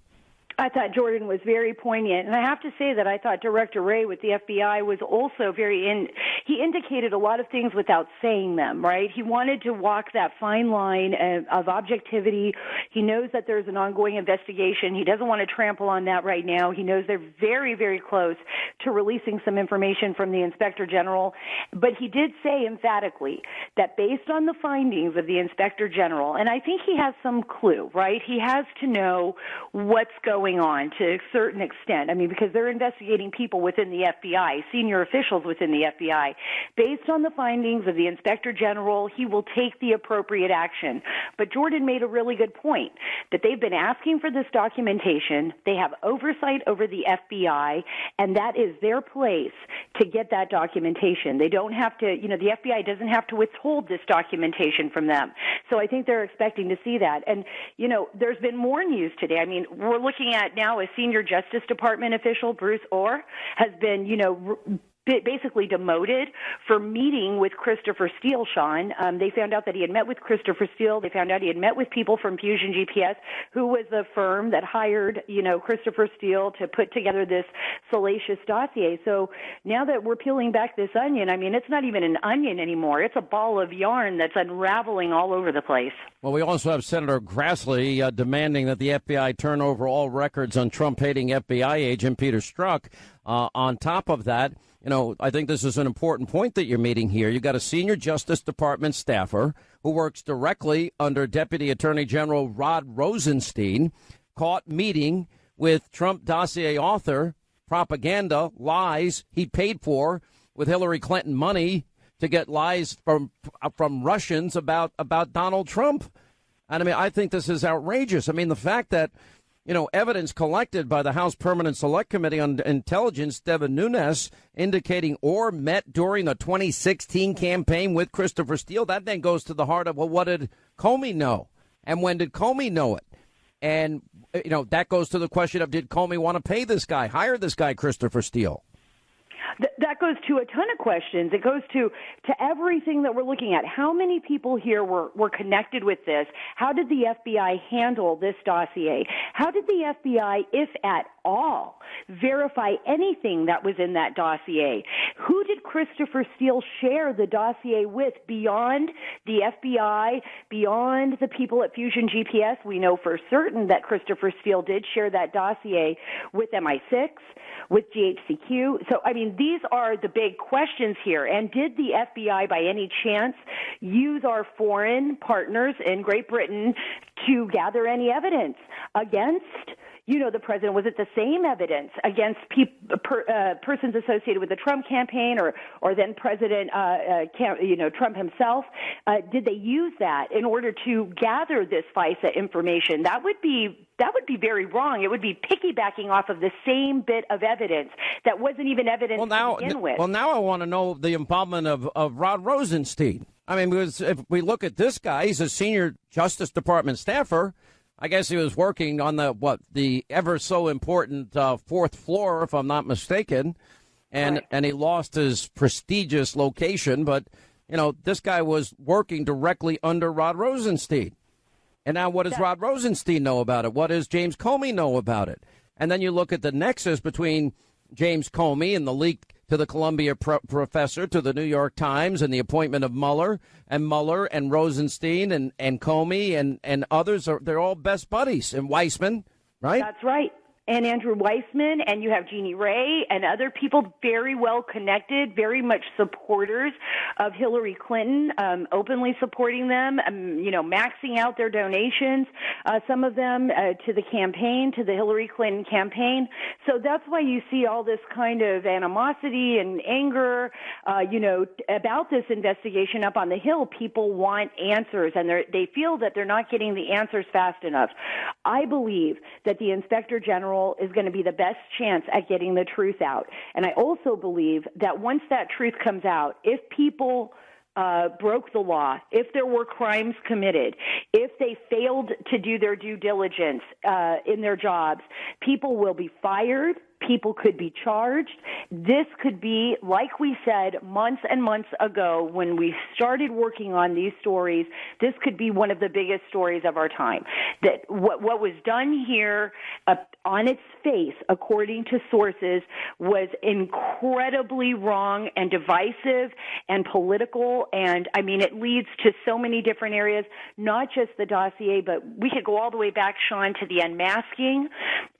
I thought Jordan was very poignant. And I have to say that I thought Director Wray with the FBI was also he indicated a lot of things without saying them, right? He wanted to walk that fine line of objectivity. He knows that there's an ongoing investigation. He doesn't want to trample on that right now. He knows they're very, very close to releasing some information from the Inspector General. But he did say emphatically that based on the findings of the Inspector General, and I think he has some clue, right? He has to know what's going on to a certain extent. I mean, because they're investigating people within the FBI, senior officials within the FBI. Based on the findings of the Inspector General, he will take the appropriate action. But Jordan made a really good point that they've been asking for this documentation. They have oversight over the FBI, and that is their place to get that documentation. They don't have to, the FBI doesn't have to withhold this documentation from them. So I think they're expecting to see that. And, there's been more news today. I mean, we're looking at now a senior Justice Department official, Bruce Orr, has been, basically demoted for meeting with Christopher Steele, Sean. They found out that he had met with Christopher Steele. They found out he had met with people from Fusion GPS, who was the firm that hired, Christopher Steele to put together this salacious dossier. So now that we're peeling back this onion, I mean, it's not even an onion anymore. It's a ball of yarn that's unraveling all over the place. Well, we also have Senator Grassley demanding that the FBI turn over all records on Trump-hating FBI agent Peter Strzok. On top of that, I think this is an important point that you're meeting here. You've got a senior Justice Department staffer who works directly under Deputy Attorney General Rod Rosenstein, caught meeting with Trump dossier author, propaganda, lies he paid for with Hillary Clinton money to get lies from Russians about Donald Trump. And I mean, I think this is outrageous. I mean, the fact that, evidence collected by the House Permanent Select Committee on Intelligence, Devin Nunes, indicating Orr met during the 2016 campaign with Christopher Steele, that then goes to the heart of, well, what did Comey know? And when did Comey know it? And, that goes to the question of, did Comey want to pay this guy, hire this guy, Christopher Steele? That goes to a ton of questions. It goes to everything that we're looking at. How many people here were connected with this? How did the FBI handle this dossier? How did the FBI, if at all, verify anything that was in that dossier? Who did Christopher Steele share the dossier with beyond the FBI, beyond the people at Fusion GPS? We know for certain that Christopher Steele did share that dossier with MI6, with GHCQ. So, I mean, these are the big questions here. And did the FBI, by any chance, use our foreign partners in Great Britain to gather any evidence against the president? Was it the same evidence against persons associated with the Trump campaign or then President Trump himself? Did they use that in order to gather this FISA information? That would be very wrong. It would be piggybacking off of the same bit of evidence that wasn't even evidence to begin with. Well, now I want to know the involvement of Rod Rosenstein. I mean, because if we look at this guy, he's a senior Justice Department staffer. I guess he was working on the ever so important fourth floor, if I'm not mistaken, and he lost his prestigious location. But this guy was working directly under Rod Rosenstein. And now, what does Rod Rosenstein know about it? What does James Comey know about it? And then you look at the nexus between James Comey and the leak to the Columbia professor, to the New York Times, and the appointment of Mueller and Rosenstein and Comey and others. They're all best buddies. And Weissman, right? That's right. And Andrew Weissman, and you have Jeannie Ray and other people very well connected, very much supporters of Hillary Clinton, openly supporting them, maxing out their donations, some of them to the campaign, to the Hillary Clinton campaign. So that's why you see all this kind of animosity and anger, about this investigation up on the Hill. People want answers, and they feel that they're not getting the answers fast enough. I believe that the Inspector General is going to be the best chance at getting the truth out. And I also believe that once that truth comes out, if people broke the law, if there were crimes committed, if they failed to do their due diligence in their jobs, people will be fired. People could be charged. This could be, like we said months and months ago when we started working on these stories, this could be one of the biggest stories of our time. That what was done here on its face, according to sources, was incredibly wrong and divisive and political. And, I mean, it leads to so many different areas, not just the dossier, but we could go all the way back, Sean, to the unmasking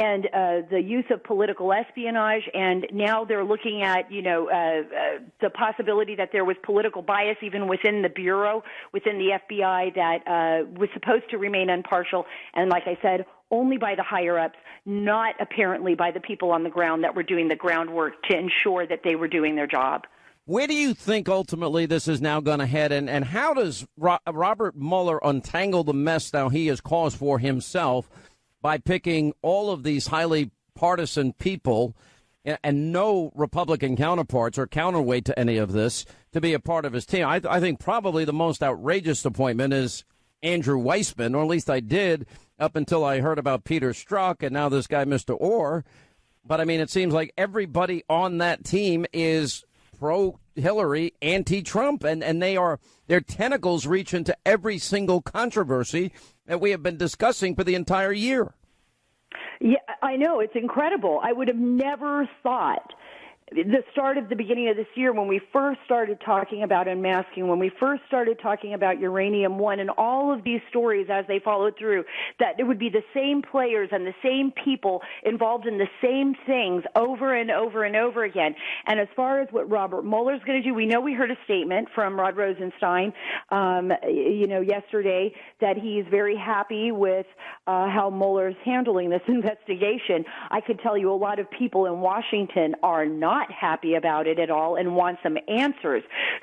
and the use of political espionage, and now they're looking at, the possibility that there was political bias even within the Bureau, within the FBI, that was supposed to remain impartial, and like I said, only by the higher-ups, not apparently by the people on the ground that were doing the groundwork to ensure that they were doing their job. Where do you think ultimately this is now going to head, and how does Robert Mueller untangle the mess now he has caused for himself by picking all of these highly partisan people and no Republican counterparts or counterweight to any of this to be a part of his team? I think probably the most outrageous appointment is Andrew Weissman, or at least I did up until I heard about Peter Strzok and now this guy, Mr. Orr. But, I mean, it seems like everybody on that team is pro-Hillary, anti-Trump, and their tentacles reach into every single controversy that we have been discussing for the entire year. Yeah, I know. It's incredible. I would have never thought the beginning of this year, when we first started talking about unmasking, when we first started talking about Uranium One and all of these stories as they followed through, that it would be the same players and the same people involved in the same things over and over and over again. And as far as what Robert Mueller's going to do, we know we heard a statement from Rod Rosenstein, yesterday, that he's very happy with how Mueller's handling this investigation. I could tell you a lot of people in Washington are not happy about it at all and want some answers.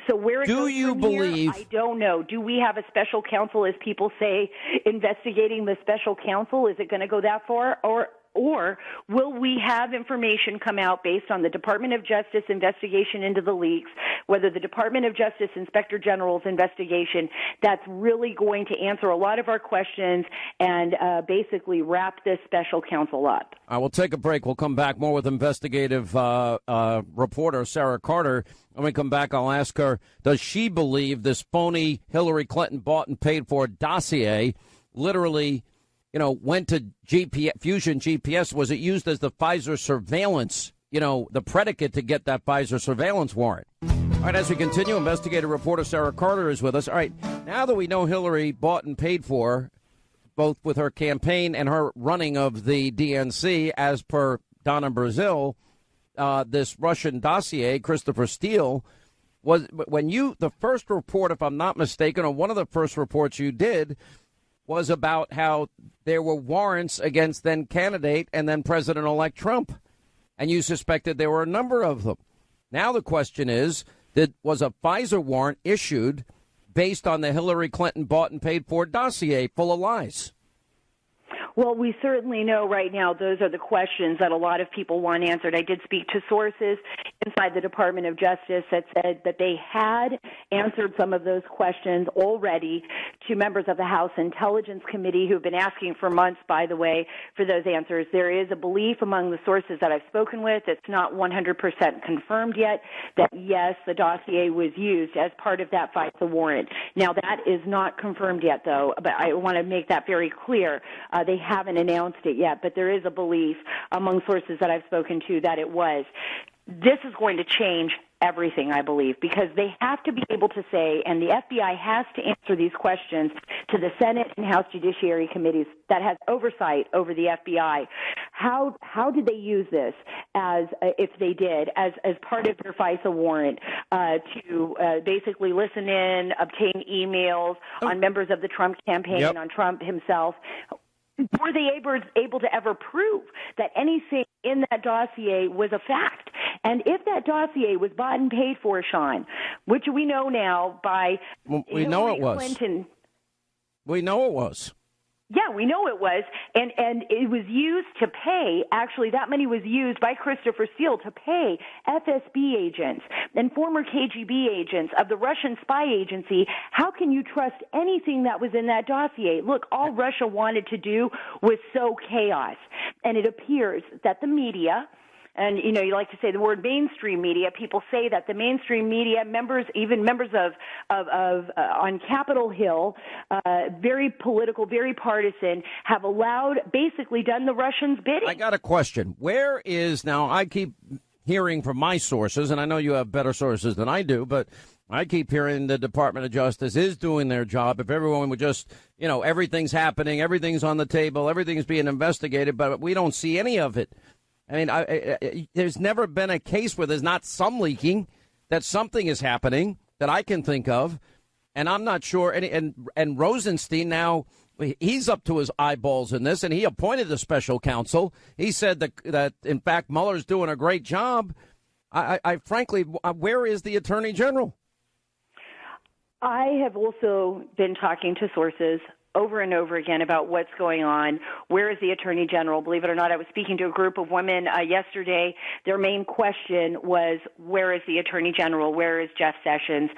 So where it goes from here, I don't know. Do we have a special counsel, as people say, investigating the special counsel? Is it going to go that far? Or will we have information come out based on the Department of Justice investigation into the leaks, whether the Department of Justice Inspector General's investigation, that's really going to answer a lot of our questions and basically wrap this special counsel up? We'll take a break. We'll come back more with investigative reporter Sarah Carter. When we come back, I'll ask her, does she believe this phony Hillary Clinton bought and paid for dossier literally went to Fusion GPS? Was it used as the Pfizer surveillance, the predicate to get that Pfizer surveillance warrant? All right, as we continue, investigative reporter Sarah Carter is with us. All right, now that we know Hillary bought and paid for, both with her campaign and her running of the DNC, as per Donna Brazil, this Russian dossier, Christopher Steele, was the first report, if I'm not mistaken, or one of the first reports you did, was about how there were warrants against then candidate and then President-elect Trump. And you suspected there were a number of them. Now the question is, was a Pfizer warrant issued based on the Hillary Clinton bought and paid for dossier full of lies? Well, we certainly know right now those are the questions that a lot of people want answered. I did speak to sources inside the Department of Justice that said that they had answered some of those questions already to members of the House Intelligence Committee who've been asking for months, by the way, for those answers. There is a belief among the sources that I've spoken with, it's not 100% confirmed yet, that yes, the dossier was used as part of that FISA warrant. Now, that is not confirmed yet, though, but I want to make that very clear. They haven't announced it yet, but there is a belief among sources that I've spoken to that it was. This is going to change everything, I believe, because they have to be able to say, and the FBI has to answer these questions to the Senate and House Judiciary Committees that has oversight over the FBI. How did they use this if they did, as part of their FISA warrant to basically listen in, obtain emails on members of the Trump campaign, on Trump himself? Were they able to ever prove that anything in that dossier was a fact? And if that dossier was bought and paid for, Sean, which we know now by Hillary Clinton. We know it was. Yeah, we know it was, and it was used to pay, actually that money was used by Christopher Steele to pay FSB agents and former KGB agents of the Russian spy agency. How can you trust anything that was in that dossier? Look, all Russia wanted to do was sow chaos, and it appears that the media, and, you like to say the word mainstream media. People say that the mainstream media, even members of on Capitol Hill, very political, very partisan, have basically done the Russians' bidding. I got a question. Where is, now I keep hearing from my sources, and I know you have better sources than I do, but I keep hearing the Department of Justice is doing their job. If everyone would just, everything's happening, everything's on the table, everything's being investigated, but we don't see any of it. I mean, there's never been a case where there's not some leaking, that something is happening that I can think of. And I'm not sure. And Rosenstein now, he's up to his eyeballs in this, and he appointed the special counsel. He said that in fact, Mueller's doing a great job. I frankly, where is the Attorney General? I have also been talking to sources over and over again about what's going on. Where is the Attorney General? Believe it or not, I was speaking to a group of women yesterday. Their main question was, where is the Attorney General? Where is Jeff Sessions?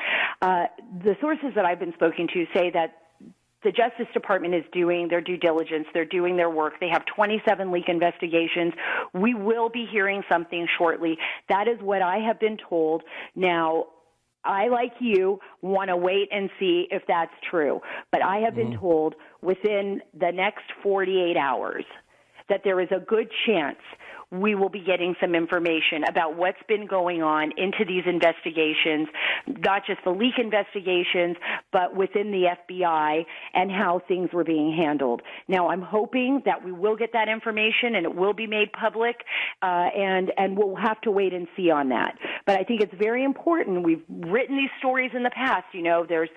The sources that I've been speaking to say that the Justice Department is doing their due diligence. They're doing their work. They have 27 leak investigations. We will be hearing something shortly. That is what I have been told. Now, I, like you, want to wait and see if that's true. But I have been told within the next 48 hours that there is a good chance we will be getting some information about what's been going on into these investigations, not just the leak investigations, but within the FBI and how things were being handled. Now, I'm hoping that we will get that information and it will be made public, and we'll have to wait and see on that. But I think it's very important. We've written these stories in the past. You know, there's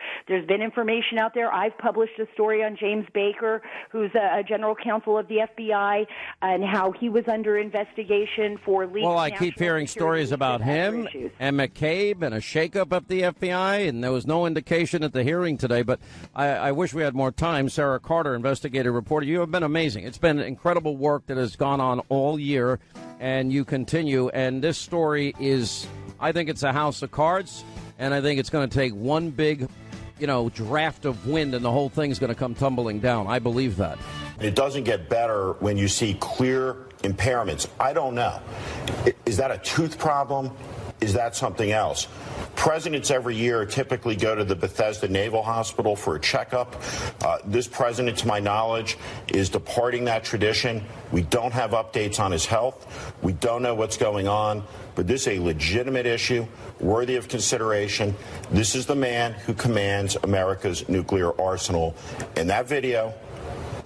been information out there. I've published a story on James Baker, who's a general counsel of the FBI, and how he was under investigation for leaks. Well, I keep hearing stories about him and McCabe and a shakeup at the FBI, and there was no indication at the hearing today. But I wish we had more time. Sarah Carter, investigative reporter, you have been amazing. It's been incredible work that has gone on all year, and you continue. And this story is, I think it's a house of cards, and I think it's going to take one big, draft of wind, and the whole thing's going to come tumbling down. I believe that. It doesn't get better when you see clear impairments. I don't know. Is that a tooth problem? Is that something else? Presidents every year typically go to the Bethesda Naval Hospital for a checkup. This president, to my knowledge, is departing that tradition. We don't have updates on his health. We don't know what's going on. But this is a legitimate issue, worthy of consideration. This is the man who commands America's nuclear arsenal. And that video,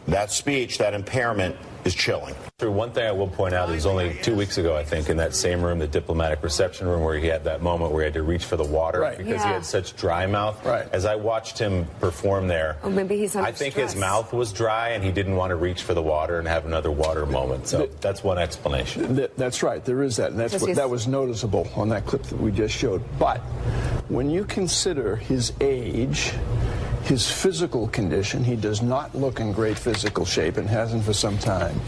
that speech, that impairment is chilling. One thing I will point out is only 2 weeks ago, I think, in that same room, the diplomatic reception room, where he had that moment where he had to reach for the water because he had such dry mouth. As I watched him perform there, maybe he's under I think stress. his mouth was dry and he didn't want to reach for the water and have another water moment. So that's one explanation. That's right. There is that. And that was noticeable on that clip that we just showed. But when you consider his age, his physical condition, he does not look in great physical shape and hasn't for some time.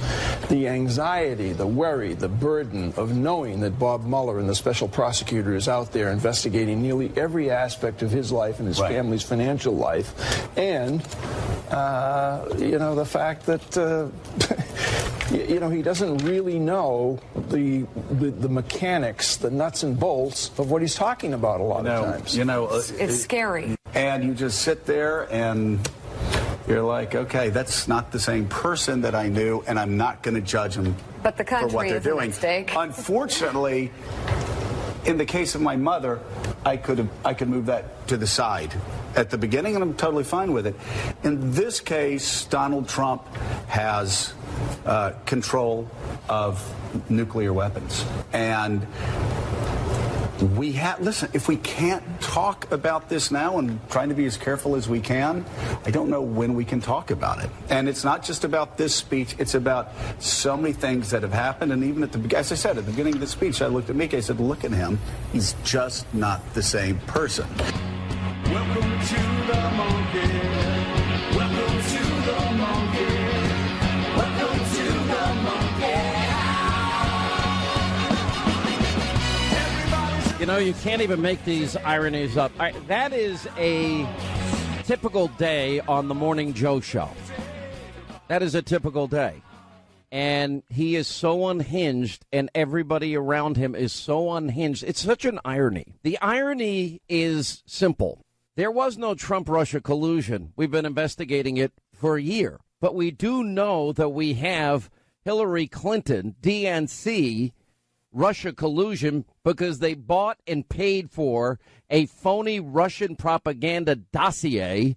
The anxiety, the worry, the burden of knowing that Bob Mueller and the special prosecutor is out there investigating nearly every aspect of his life and his family's financial life. And, the fact that, he doesn't really know the mechanics, the nuts and bolts of what he's talking about a lot of times. It's scary. And you just sit there and you're like, okay, that's not the same person that I knew, and I'm not going to judge them but the country for what they're doing. Unfortunately, in the case of my mother, I could move that to the side at the beginning, and I'm totally fine with it. In this case, Donald Trump has control of nuclear weapons. And listen, if we can't talk about this now and trying to be as careful as we can, I don't know when we can talk about it. And it's not just about this speech, it's about so many things that have happened. And even as I said, at the beginning of the speech, I looked at Mika, I said, look at him. He's just not the same person. Welcome to the monkey. Welcome to the monkey. Welcome to the monkey. You can't even make these ironies up. That is a typical day on the Morning Joe show. That is a typical day. And he is so unhinged, and everybody around him is so unhinged. It's such an irony. The irony is simple. There was no Trump-Russia collusion. We've been investigating it for a year. But we do know that we have Hillary Clinton, DNC, Russia collusion, because they bought and paid for a phony Russian propaganda dossier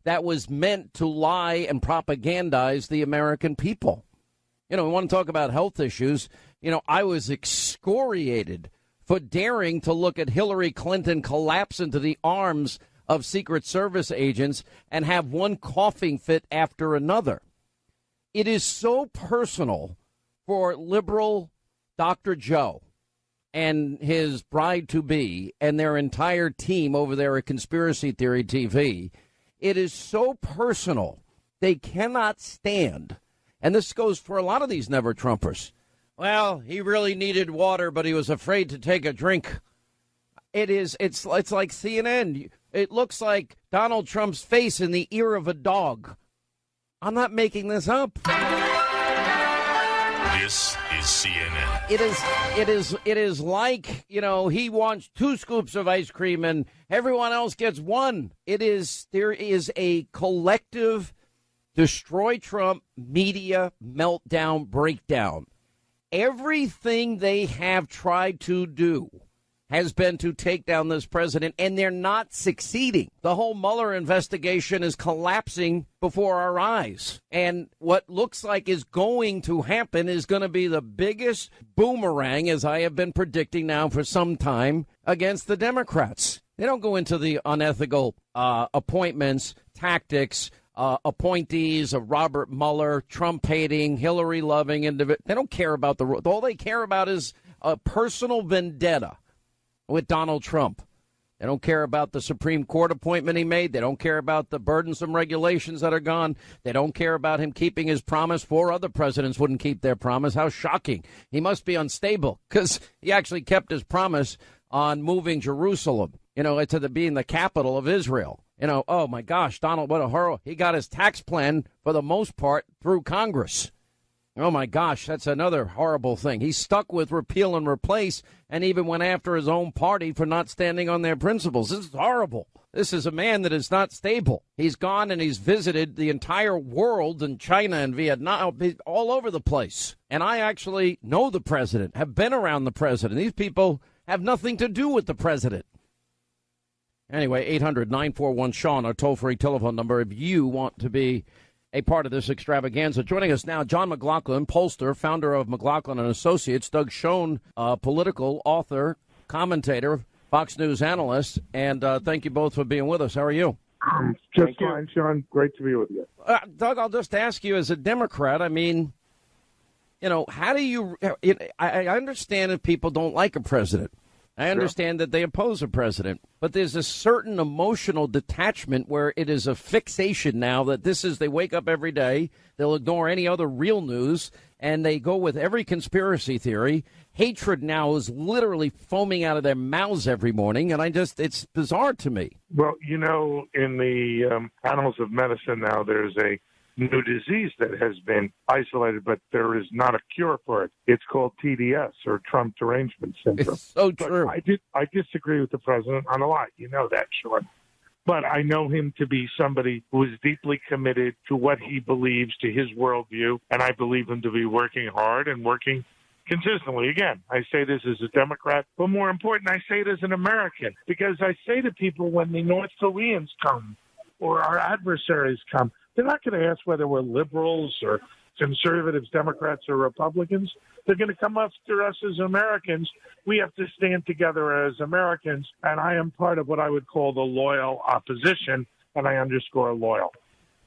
that was meant to lie and propagandize the American people. We want to talk about health issues. I was excoriated for daring to look at Hillary Clinton collapse into the arms of Secret Service agents and have one coughing fit after another. It is so personal for liberal Dr. Joe and his bride-to-be and their entire team over there at Conspiracy Theory TV. It is so personal. They cannot stand. And this goes for a lot of these never-Trumpers. Well, he really needed water, but he was afraid to take a drink. It's like CNN. It looks like Donald Trump's face in the ear of a dog. I'm not making this up. This is CNN. It is like, he wants 2 scoops of ice cream and everyone else gets 1. There is a collective destroy Trump media meltdown breakdown. Everything they have tried to do has been to take down this president, and they're not succeeding. The whole Mueller investigation is collapsing before our eyes. And what looks like is going to happen is going to be the biggest boomerang, as I have been predicting now for some time, against the Democrats. They don't go into the unethical appointments, tactics, appointees of Robert Mueller, Trump-hating, Hillary-loving individual. They don't care about all they care about is a personal vendetta with Donald Trump. They don't care about the Supreme Court appointment he made. They don't care about the burdensome regulations that are gone. They don't care about him keeping his promise. 4 other presidents wouldn't keep their promise. How shocking. He must be unstable because he actually kept his promise on moving Jerusalem, to being the capital of Israel. Oh, my gosh, Donald, what a horror. He got his tax plan, for the most part, through Congress. Oh, my gosh, that's another horrible thing. He's stuck with repeal and replace and even went after his own party for not standing on their principles. This is horrible. This is a man that is not stable. He's gone and he's visited the entire world in China and Vietnam, all over the place. And I actually know the president, have been around the president. These people have nothing to do with the president. Anyway, 800-941-SEAN, our toll-free telephone number if you want to be a part of this extravaganza. Joining us now, John McLaughlin, pollster, founder of McLaughlin & Associates, Doug Schoen, political author, commentator, Fox News analyst, and thank you both for being with us. How are you? Just fine, Sean. Great to be with you. Doug, I'll just ask you, as a Democrat, how do you I understand if people don't like a president. I understand that they oppose a president, but there's a certain emotional detachment where it is a fixation now that they wake up every day, they'll ignore any other real news, and they go with every conspiracy theory. Hatred now is literally foaming out of their mouths every morning, and it's bizarre to me. Well, in the annals of medicine now, there's a new disease that has been isolated, but there is not a cure for it. It's called TDS, or Trump Derangement Syndrome. It's so true. I disagree with the president on a lot. You know that, Sean. But I know him to be somebody who is deeply committed to what he believes, to his worldview, and I believe him to be working hard and working consistently. Again, I say this as a Democrat, but more important, I say it as an American, because I say to people when the North Koreans come or our adversaries come, they're not going to ask whether we're liberals or conservatives, Democrats, or Republicans. They're going to come after us as Americans. We have to stand together as Americans, and I am part of what I would call the loyal opposition, and I underscore loyal.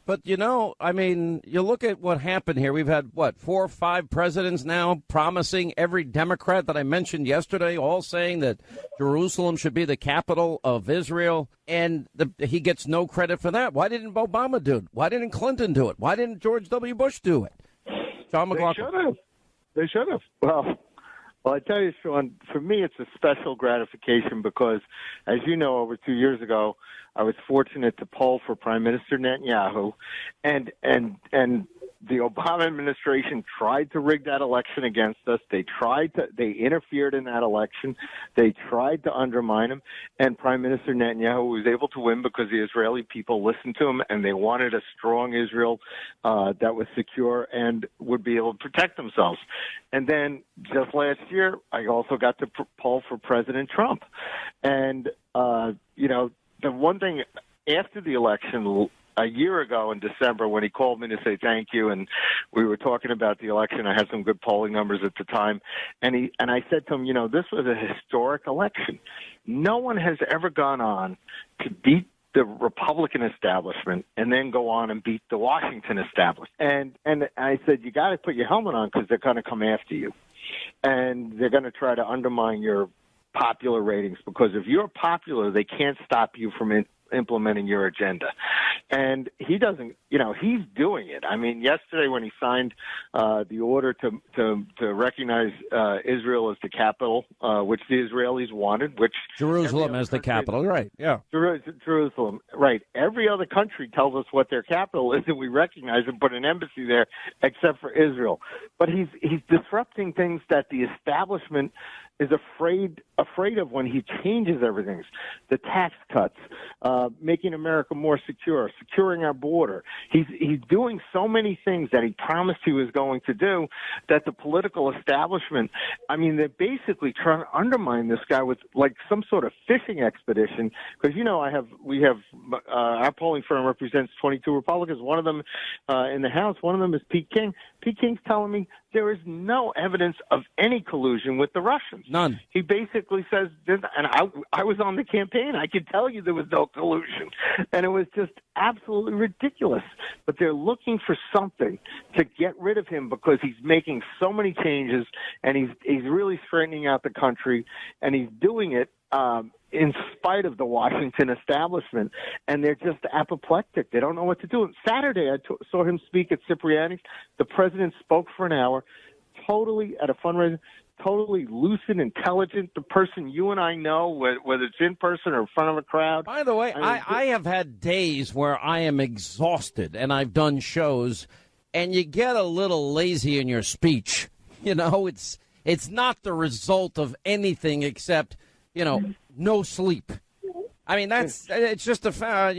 But, you look at what happened here. We've had, 4 or 5 presidents now promising, every Democrat that I mentioned yesterday, all saying that Jerusalem should be the capital of Israel, and he gets no credit for that. Why didn't Obama do it? Why didn't Clinton do it? Why didn't George W. Bush do it? John McLaughlin. They should have. Well, I tell you, Sean, for me, it's a special gratification because, as you know, over 2 years ago, I was fortunate to poll for Prime Minister Netanyahu, and the Obama administration tried to rig that election against us. They interfered in that election. They tried to undermine him, and Prime Minister Netanyahu was able to win because the Israeli people listened to him, and they wanted a strong Israel that was secure and would be able to protect themselves. And then just last year, I also got to poll for President Trump. And, the one thing after the election a year ago in December when he called me to say thank you, and we were talking about the election, I had some good polling numbers at the time, and I said to him, this was a historic election. No one has ever gone on to beat the Republican establishment and then go on and beat the Washington establishment. And I said, you got to put your helmet on because they're going to come after you, and they're going to try to undermine your popular ratings, because if you're popular, they can't stop you from implementing your agenda. And he doesn't, he's doing it. I mean, yesterday when he signed the order to recognize Israel as the capital, which the Israelis wanted, which Jerusalem as the capital, right? Yeah. Jerusalem, right. Every other country tells us what their capital is, and we recognize and put an embassy there, except for Israel. But he's disrupting things that the establishment is afraid of when he changes everything. The tax cuts, making America more secure, securing our border. He's doing so many things that he promised he was going to do that the political establishment, I mean, they're basically trying to undermine this guy with like some sort of fishing expedition. Because, we have our polling firm represents 22 Republicans. One of them in the House, one of them is Pete King. Pete King's telling me there is no evidence of any collusion with the Russians. None. He basically says, and I was on the campaign. I could tell you there was no collusion. And it was just absolutely ridiculous. But they're looking for something to get rid of him because he's making so many changes and he's really straightening out the country, and he's doing it in spite of the Washington establishment, and they're just apoplectic. They don't know what to do. Saturday, I saw him speak at Cipriani's. The president spoke for an hour, totally at a fundraiser, totally lucid, intelligent, the person you and I know, whether it's in person or in front of a crowd. By the way, I have had days where I am exhausted, and I've done shows, and you get a little lazy in your speech. It's not the result of anything except, no sleep. I mean, it's just a fact.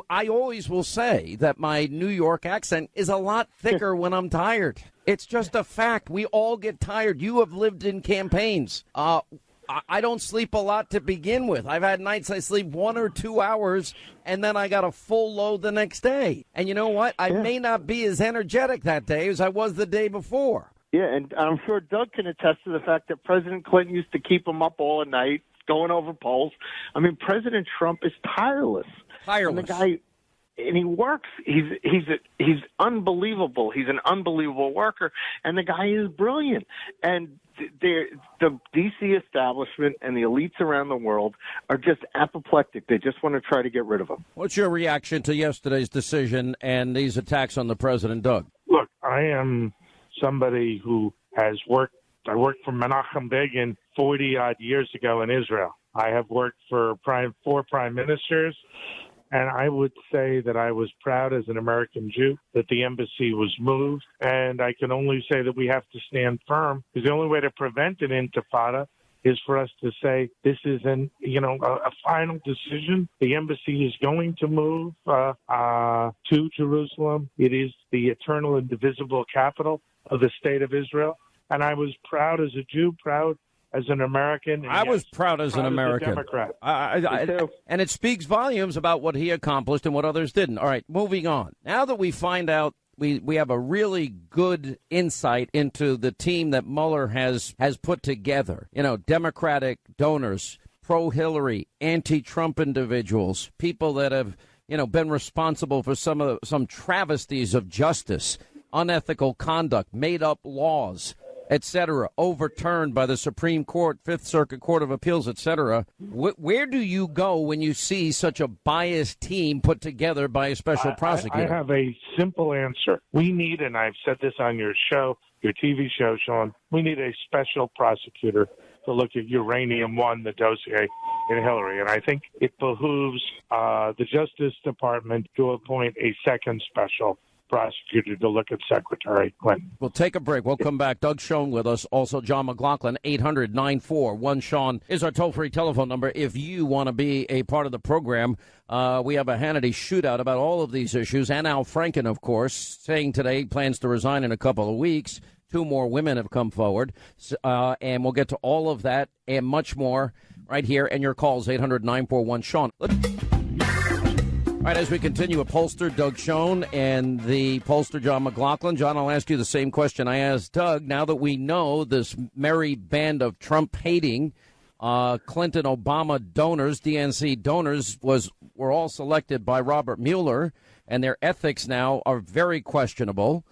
I always will say that my New York accent is a lot thicker when I'm tired. It's just a fact. We all get tired. You have lived in campaigns. I don't sleep a lot to begin with. I've had nights I sleep 1 or 2 hours, and then I got a full load the next day. And you know what? I may not be as energetic that day as I was the day before. Yeah, and I'm sure Doug can attest to the fact that President Clinton used to keep him up all night, going over polls. I mean, President Trump is tireless. And the guy, and he works. He's unbelievable. He's an unbelievable worker, and the guy is brilliant. And the D.C. establishment and the elites around the world are just apoplectic. They just want to try to get rid of him. What's your reaction to yesterday's decision and these attacks on the president, Doug? Look, I am somebody who has worked. I worked for Menachem Begin 40-odd years ago in Israel. I have worked for 4 prime ministers, and I would say that I was proud as an American Jew that the embassy was moved, and I can only say that we have to stand firm, because the only way to prevent an intifada is for us to say this is a final decision. The embassy is going to move to Jerusalem. It is the eternal, indivisible capital of the state of Israel. And I was proud as a Jew, proud as an American. I was proud as an American. As a Democrat. And it speaks volumes about what he accomplished and what others didn't. All right, moving on. Now that we find out, we have a really good insight into the team that Mueller has put together. Democratic donors, pro-Hillary, anti-Trump individuals, people that have, been responsible for some travesties of justice, unethical conduct, made up laws, etc., overturned by the Supreme Court, Fifth Circuit Court of Appeals, etc. Where do you go when you see such a biased team put together by a special prosecutor? I have a simple answer. We need, and I've said this on your show, your TV show, Sean, we need a special prosecutor to look at Uranium One, the dossier in Hillary. And I think it behooves the Justice Department to appoint a second special prosecutor to look at Secretary Clinton. We'll take a break. We'll come back. Doug Schoen with us. Also, John McLaughlin. 800-941-SEAN is our toll-free telephone number. If you want to be a part of the program, we have a Hannity shootout about all of these issues. And Al Franken, of course, saying today he plans to resign in a couple of weeks. 2 more women have come forward. And we'll get to all of that and much more right here. And your calls, 800-941-SEAN. All right, as we continue, pollster Doug Schoen and the pollster John McLaughlin. John, I'll ask you the same question I asked Doug. Now that we know this merry band of Trump-hating Clinton Obama donors, DNC donors, were all selected by Robert Mueller, and their ethics now are very questionable,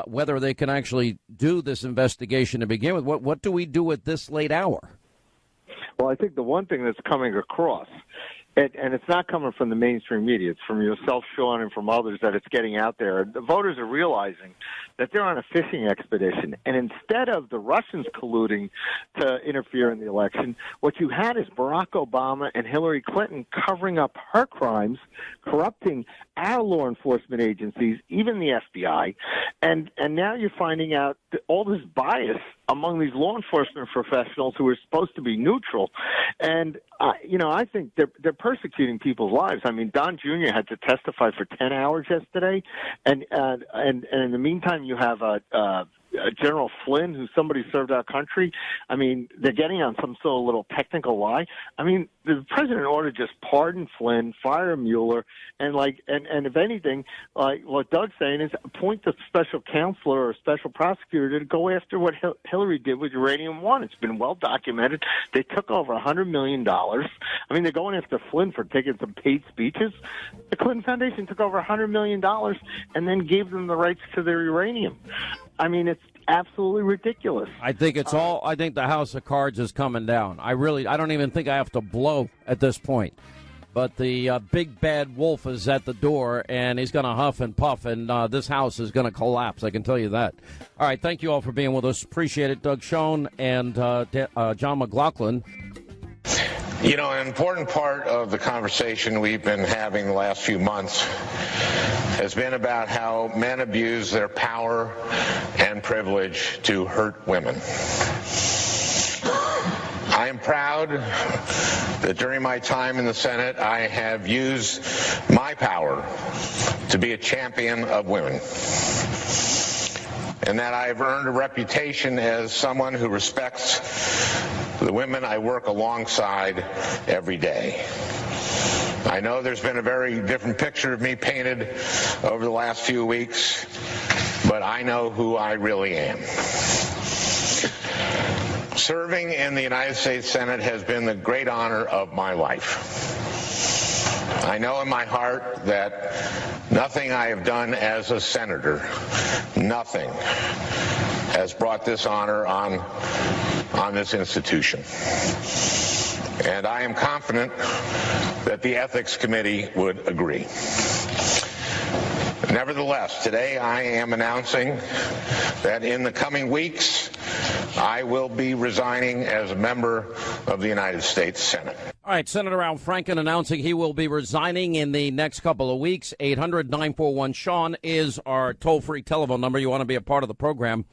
whether they can actually do this investigation to begin with. What do we do at this late hour? Well, I think the one thing that's coming across and it's not coming from the mainstream media. It's from yourself, Sean, and from others that it's getting out there. The voters are realizing that they're on a fishing expedition. And instead of the Russians colluding to interfere in the election, what you had is Barack Obama and Hillary Clinton covering up her crimes, corrupting our law enforcement agencies, even the FBI. And now you're finding out that all this bias among these law enforcement professionals who are supposed to be neutral. And, I think they're persecuting people's lives. I mean, Don Jr. had to testify for 10 hours yesterday. And in the meantime, you have General Flynn, who's somebody served our country. I mean, they're getting on some sort of little technical lie. I mean, the president ought to just pardon Flynn, fire Mueller, and if anything, like what Doug's saying is appoint a special counselor or a special prosecutor to go after what Hillary did with Uranium One. It's been well documented. They took over $100 million. I mean, they're going after Flynn for taking some paid speeches. The Clinton Foundation took over $100 million and then gave them the rights to their uranium. I mean, it's absolutely ridiculous. I think I think the house of cards is coming down. I don't even think I have to blow at this point. But the big bad wolf is at the door, and he's going to huff and puff, and this house is going to collapse. I can tell you that. All right, thank you all for being with us. Appreciate it, Doug Schoen and John McLaughlin. An important part of the conversation we've been having the last few months has been about how men abuse their power and privilege to hurt women. I am proud that during my time in the Senate, I have used my power to be a champion of women, and that I have earned a reputation as someone who respects the women I work alongside every day. I know there's been a very different picture of me painted over the last few weeks, but I know who I really am. Serving in the United States Senate has been the great honor of my life. I know in my heart that nothing I have done as a senator, nothing, has brought this honor on this institution. And I am confident that the Ethics Committee would agree. Nevertheless, today I am announcing that in the coming weeks, I will be resigning as a member of the United States Senate. All right, Senator Al Franken announcing he will be resigning in the next couple of weeks. 800-941-SEAN is our toll-free telephone number. You want to be a part of the program.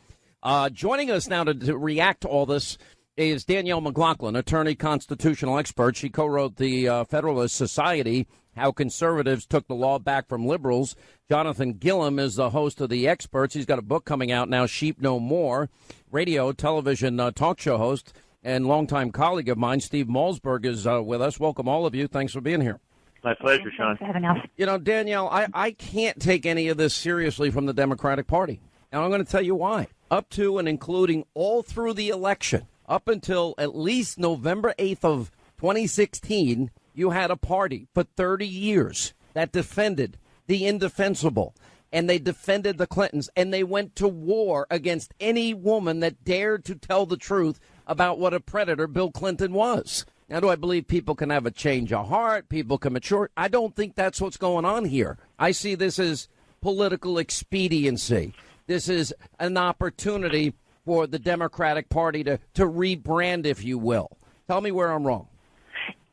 Joining us now to react to all this is Danielle McLaughlin, attorney, constitutional expert. She co-wrote the Federalist Society, How Conservatives Took the Law Back from Liberals. Jonathan Gillum is the host of The Experts. He's got a book coming out now, Sheep No More. Radio, television talk show host and longtime colleague of mine, Steve Malzberg, is with us. Welcome, all of you. Thanks for being here. My pleasure, Sean. Thanks for having us. Danielle, I can't take any of this seriously from the Democratic Party. And I'm going to tell you why. Up to and including all through the election, up until at least November 8th of 2016, you had a party for 30 years that defended the indefensible, and they defended the Clintons, and they went to war against any woman that dared to tell the truth about what a predator Bill Clinton was. Now, do I believe people can have a change of heart, people can mature? I don't think that's what's going on here. I see this as political expediency. This is an opportunity for the Democratic Party to rebrand, if you will. Tell me where I'm wrong.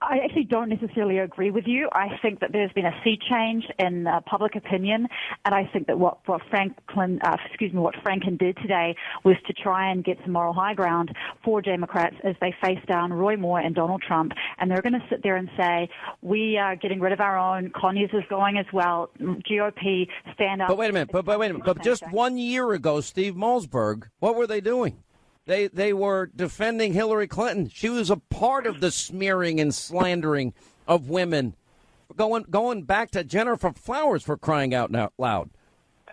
I actually don't necessarily agree with you. I think that there's been a sea change in public opinion, and I think that what Franken did today was to try and get some moral high ground for Democrats as they face down Roy Moore and Donald Trump, and they're going to sit there and say, we are getting rid of our own, Conyers is going as well, GOP, stand up. But wait a minute, but just 1 year ago, Steve Malzberg, what were they doing? They were defending Hillary Clinton. She was a part of the smearing and slandering of women, going back to Jennifer Flowers, for crying out loud.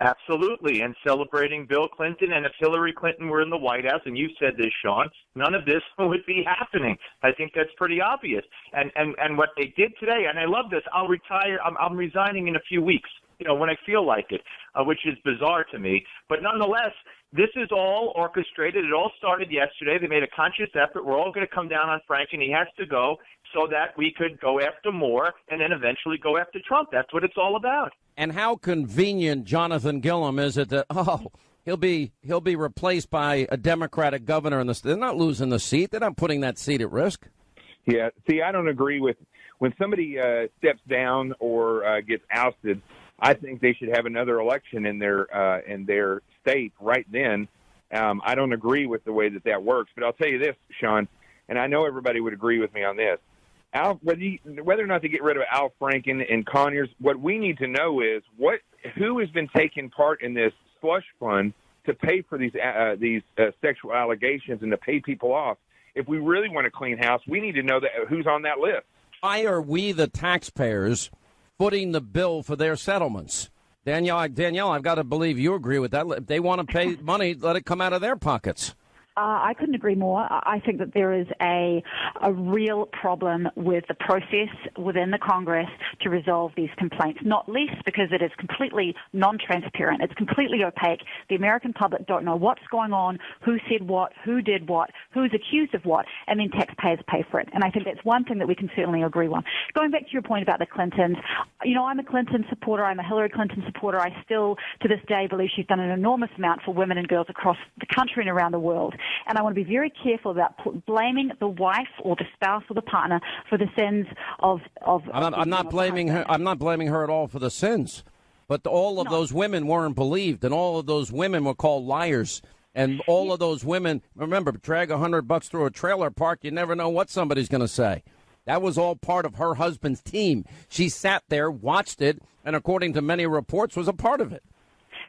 Absolutely, and celebrating Bill Clinton. And if Hillary Clinton were in the White House, and you said this, Sean, none of this would be happening. I think that's pretty obvious. And what they did today, and I love this, I'll retire, I'm resigning in a few weeks. when I feel like it, which is bizarre to me. But nonetheless, this is all orchestrated. It all started yesterday. They made a conscious effort. We're all going to come down on Frank, and he has to go so that we could go after Moore and then eventually go after Trump. That's what it's all about. And how convenient Jonathan Gilliam is it that, he'll be replaced by a Democratic governor in the state. They're not losing the seat. They're not putting that seat at risk. Yeah, see, I don't agree with when somebody steps down or gets ousted. I think they should have another election in their state right then. I don't agree with the way that works, but I'll tell you this, Sean, and I know everybody would agree with me on this. Whether or not to get rid of Al Franken and Conyers, what we need to know is who has been taking part in this slush fund to pay for these sexual allegations and to pay people off. If we really want a clean house, we need to know who's on that list. Why are we, the taxpayers, footing the bill for their settlements? Danielle, I've got to believe you agree with that. If they want to pay money, let it come out of their pockets. I couldn't agree more. I think that there is a real problem with the process within the Congress to resolve these complaints, not least because it is completely non-transparent. It's completely opaque. The American public don't know what's going on, who said what, who did what, who's accused of what, and then taxpayers pay for it. And I think that's one thing that we can certainly agree on. Going back to your point about the Clintons, I'm a Clinton supporter. I'm a Hillary Clinton supporter. I still, to this day, believe she's done an enormous amount for women and girls across the country and around the world. And I want to be very careful about blaming the wife or the spouse or the partner for the sins of. I'm not blaming her. I'm not blaming her at all for the sins, but all of those women weren't believed, and all of those women were called liars. And all of those women, remember, drag $100 through a trailer park. You never know what somebody's going to say. That was all part of her husband's team. She sat there, watched it, and according to many reports, was a part of it.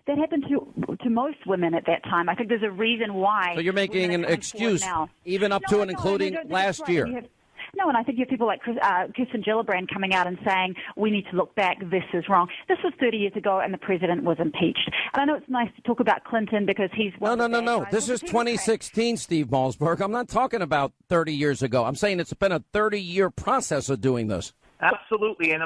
That happened to most women at that time. I think there's a reason why. So you're making an excuse, even up to and including last year. And I think you have people like Kirsten Gillibrand coming out and saying, we need to look back, this is wrong. This was 30 years ago, and the president was impeached. And I know it's nice to talk about Clinton because he's... No. This is 2016, Steve Malzberg. I'm not talking about 30 years ago. I'm saying it's been a 30-year process of doing this. Absolutely, and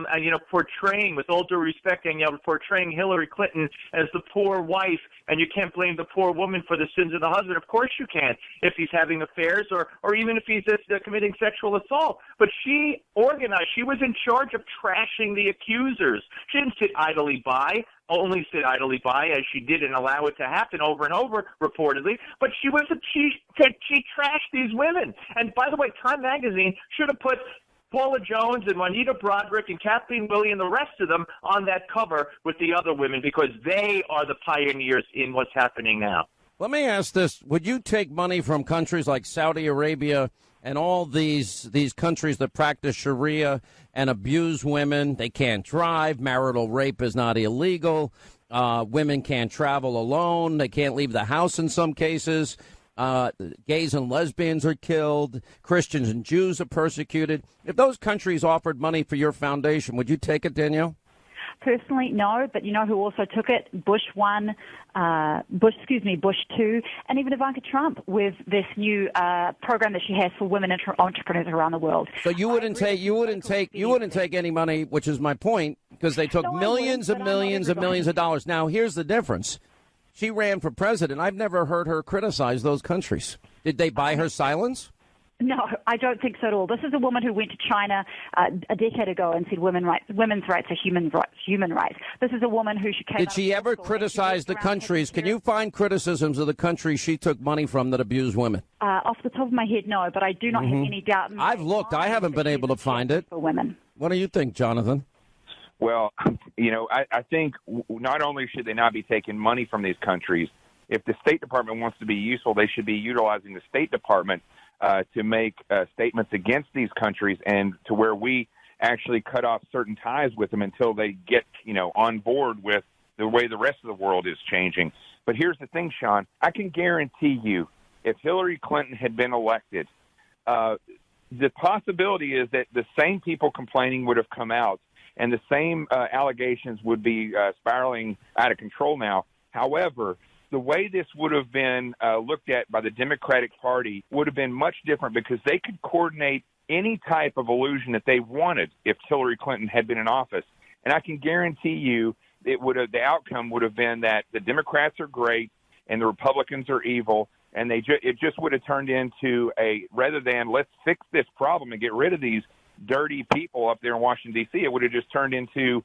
portraying, with all due respect, Danielle, portraying Hillary Clinton as the poor wife, and you can't blame the poor woman for the sins of the husband. Of course you can, if he's having affairs or even if he's committing sexual assault. But she organized. She was in charge of trashing the accusers. She didn't sit idly by, as she did and allow it to happen over and over, reportedly. But she trashed these women. And by the way, Time Magazine should have put Paula Jones and Juanita Broderick and Kathleen Willey and the rest of them on that cover with the other women because they are the pioneers in what's happening now. Let me ask this. Would you take money from countries like Saudi Arabia and all these countries that practice Sharia and abuse women? They can't drive. Marital rape is not illegal. Women can't travel alone. They can't leave the house in some cases. Gays and lesbians are killed. Christians and Jews are persecuted. If those countries offered money for your foundation, would you take it, Danielle? Personally, no, but you know who also took it? Bush 1, Bush 2, and even Ivanka Trump with this new program that she has for women entrepreneurs around the world. So you wouldn't take any money, which is my point, because they took millions and millions and millions of dollars. Now, here's the difference. She ran for president. I've never heard her criticize those countries. Did they buy her silence? No, I don't think so at all. This is a woman who went to China a decade ago and said women's rights are human rights. This is a woman who she came. Did she ever criticize the countries? Can you find criticisms of the countries she took money from that abuse women? Off the top of my head, no, but I do not have any doubt. I've looked. I haven't been able to find it. For women. What do you think, Jonathan? Well, I think not only should they not be taking money from these countries, if the State Department wants to be useful, they should be utilizing the State Department to make statements against these countries and to where we actually cut off certain ties with them until they get, on board with the way the rest of the world is changing. But here's the thing, Sean. I can guarantee you if Hillary Clinton had been elected, the possibility is that the same people complaining would have come out and the same allegations would be spiraling out of control now. However, the way this would have been looked at by the Democratic Party would have been much different because they could coordinate any type of illusion that they wanted if Hillary Clinton had been in office. And I can guarantee you the outcome would have been that the Democrats are great and the Republicans are evil, and it just would have turned into rather than let's fix this problem and get rid of these dirty people up there in Washington D.C., it would have just turned into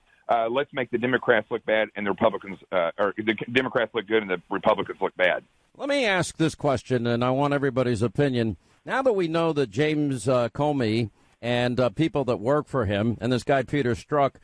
let's make the Democrats look bad and the Republicans, or the Democrats look good and the Republicans look bad. Let me ask this question, and I want everybody's opinion. Now that we know that James Comey and people that work for him and this guy Peter Strzok,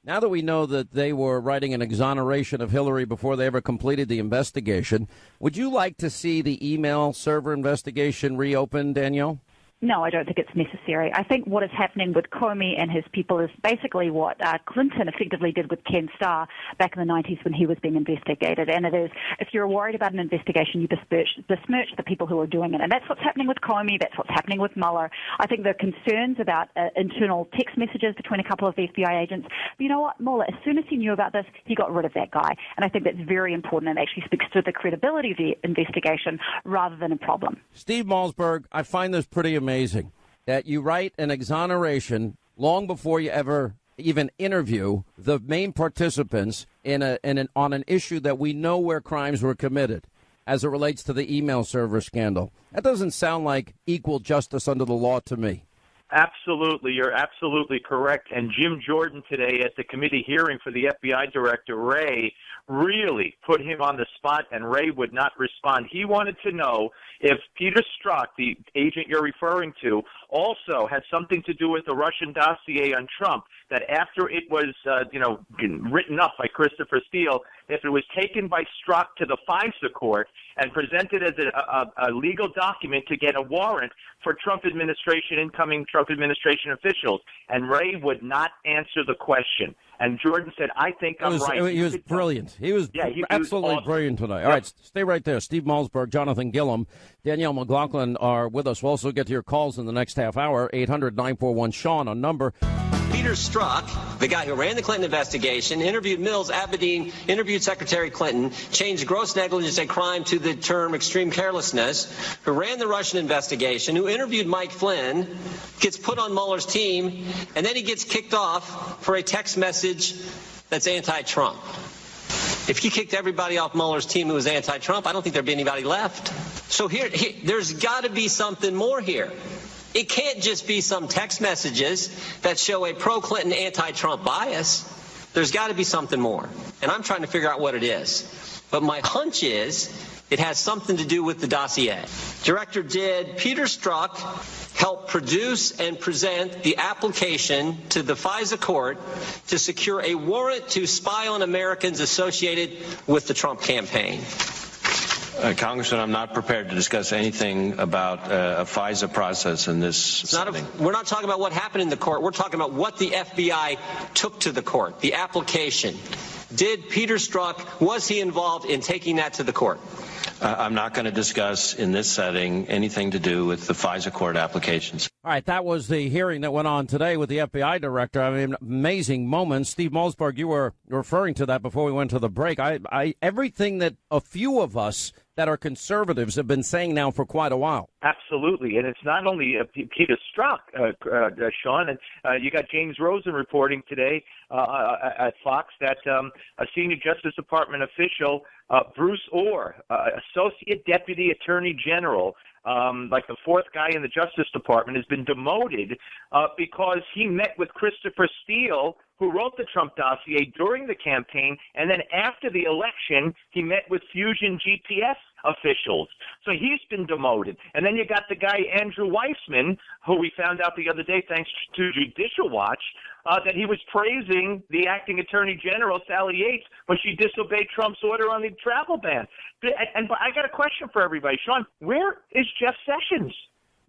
now that we know that they were writing an exoneration of Hillary before they ever completed the investigation, would you like to see the email server investigation reopened, Danielle? No, I don't think it's necessary. I think what is happening with Comey and his people is basically what Clinton effectively did with Ken Starr back in the 90s when he was being investigated. And it is, if you're worried about an investigation, you besmirch the people who are doing it. And that's what's happening with Comey. That's what's happening with Mueller. I think there are concerns about internal text messages between a couple of the FBI agents. But you know what? Mueller, as soon as he knew about this, he got rid of that guy. And I think that's very important and actually speaks to the credibility of the investigation rather than a problem. Steve Malzberg, I find this pretty amazing that you write an exoneration long before you ever even interview the main participants on an issue that we know where crimes were committed as it relates to the email server scandal. That doesn't sound like equal justice under the law to me. Absolutely. You're absolutely correct. And Jim Jordan today at the committee hearing for the FBI director, Wray, really put him on the spot, and Wray would not respond. He wanted to know if Peter Strzok, the agent you're referring to, also had something to do with the Russian dossier on Trump, that after it was, written up by Christopher Steele, if it was taken by Strzok to the FISA court and presented as a legal document to get a warrant for incoming Trump administration officials. And Wray would not answer the question. And Jordan said, I think I'm right. He was brilliant. He was absolutely awesome. Brilliant tonight. All right, stay right there. Steve Malzberg, Jonathan Gillum, Danielle McLaughlin are with us. We'll also get to your calls in the next half hour. 800-941-SEAN on number. Peter Strzok, the guy who ran the Clinton investigation, interviewed Mills, Abedin, interviewed Secretary Clinton, changed gross negligence and crime to the term extreme carelessness, who ran the Russian investigation, who interviewed Mike Flynn, gets put on Mueller's team, and then he gets kicked off for a text message that's anti-Trump. If you kicked everybody off Mueller's team who was anti-Trump, I don't think there'd be anybody left. So there's got to be something more here. It can't just be some text messages that show a pro-Clinton, anti-Trump bias. There's got to be something more. And I'm trying to figure out what it is. But my hunch is it has something to do with the dossier. Director, did Peter Strzok help produce and present the application to the FISA court to secure a warrant to spy on Americans associated with the Trump campaign? Congressman, I'm not prepared to discuss anything about a FISA process in this setting. We're not talking about what happened in the court. We're talking about what the FBI took to the court, the application. Did Peter Strzok, was he involved in taking that to the court? I'm not going to discuss in this setting anything to do with the FISA court applications. All right, that was the hearing that went on today with the FBI director. I mean, amazing moments. Steve Malzberg, you were referring to that before we went to the break. Everything that a few of us that are conservatives have been saying now for quite a while. Absolutely. And it's not only Peter Strzok, Sean, and you got James Rosen reporting today at Fox that a senior Justice Department official, Bruce Orr, Associate Deputy Attorney General, like the fourth guy in the Justice Department, has been demoted because he met with Christopher Steele, who wrote the Trump dossier during the campaign, and then after the election, he met with Fusion GPS officials. So he's been demoted. And then you got the guy, Andrew Weissman, who we found out the other day, thanks to Judicial Watch, that he was praising the acting Attorney General, Sally Yates, when she disobeyed Trump's order on the travel ban. And I got a question for everybody. Sean, where is Jeff Sessions?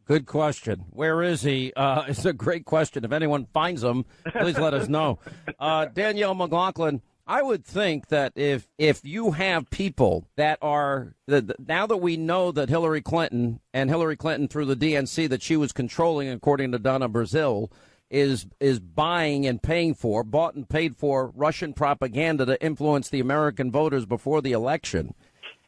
Good question. Where is he? It's a great question. If anyone finds him, please let us know. Danielle McLaughlin, I would think that if you have people that are, now that we know that Hillary Clinton through the DNC that she was controlling, according to Donna Brazil, is buying and bought and paid for Russian propaganda to influence the American voters before the election.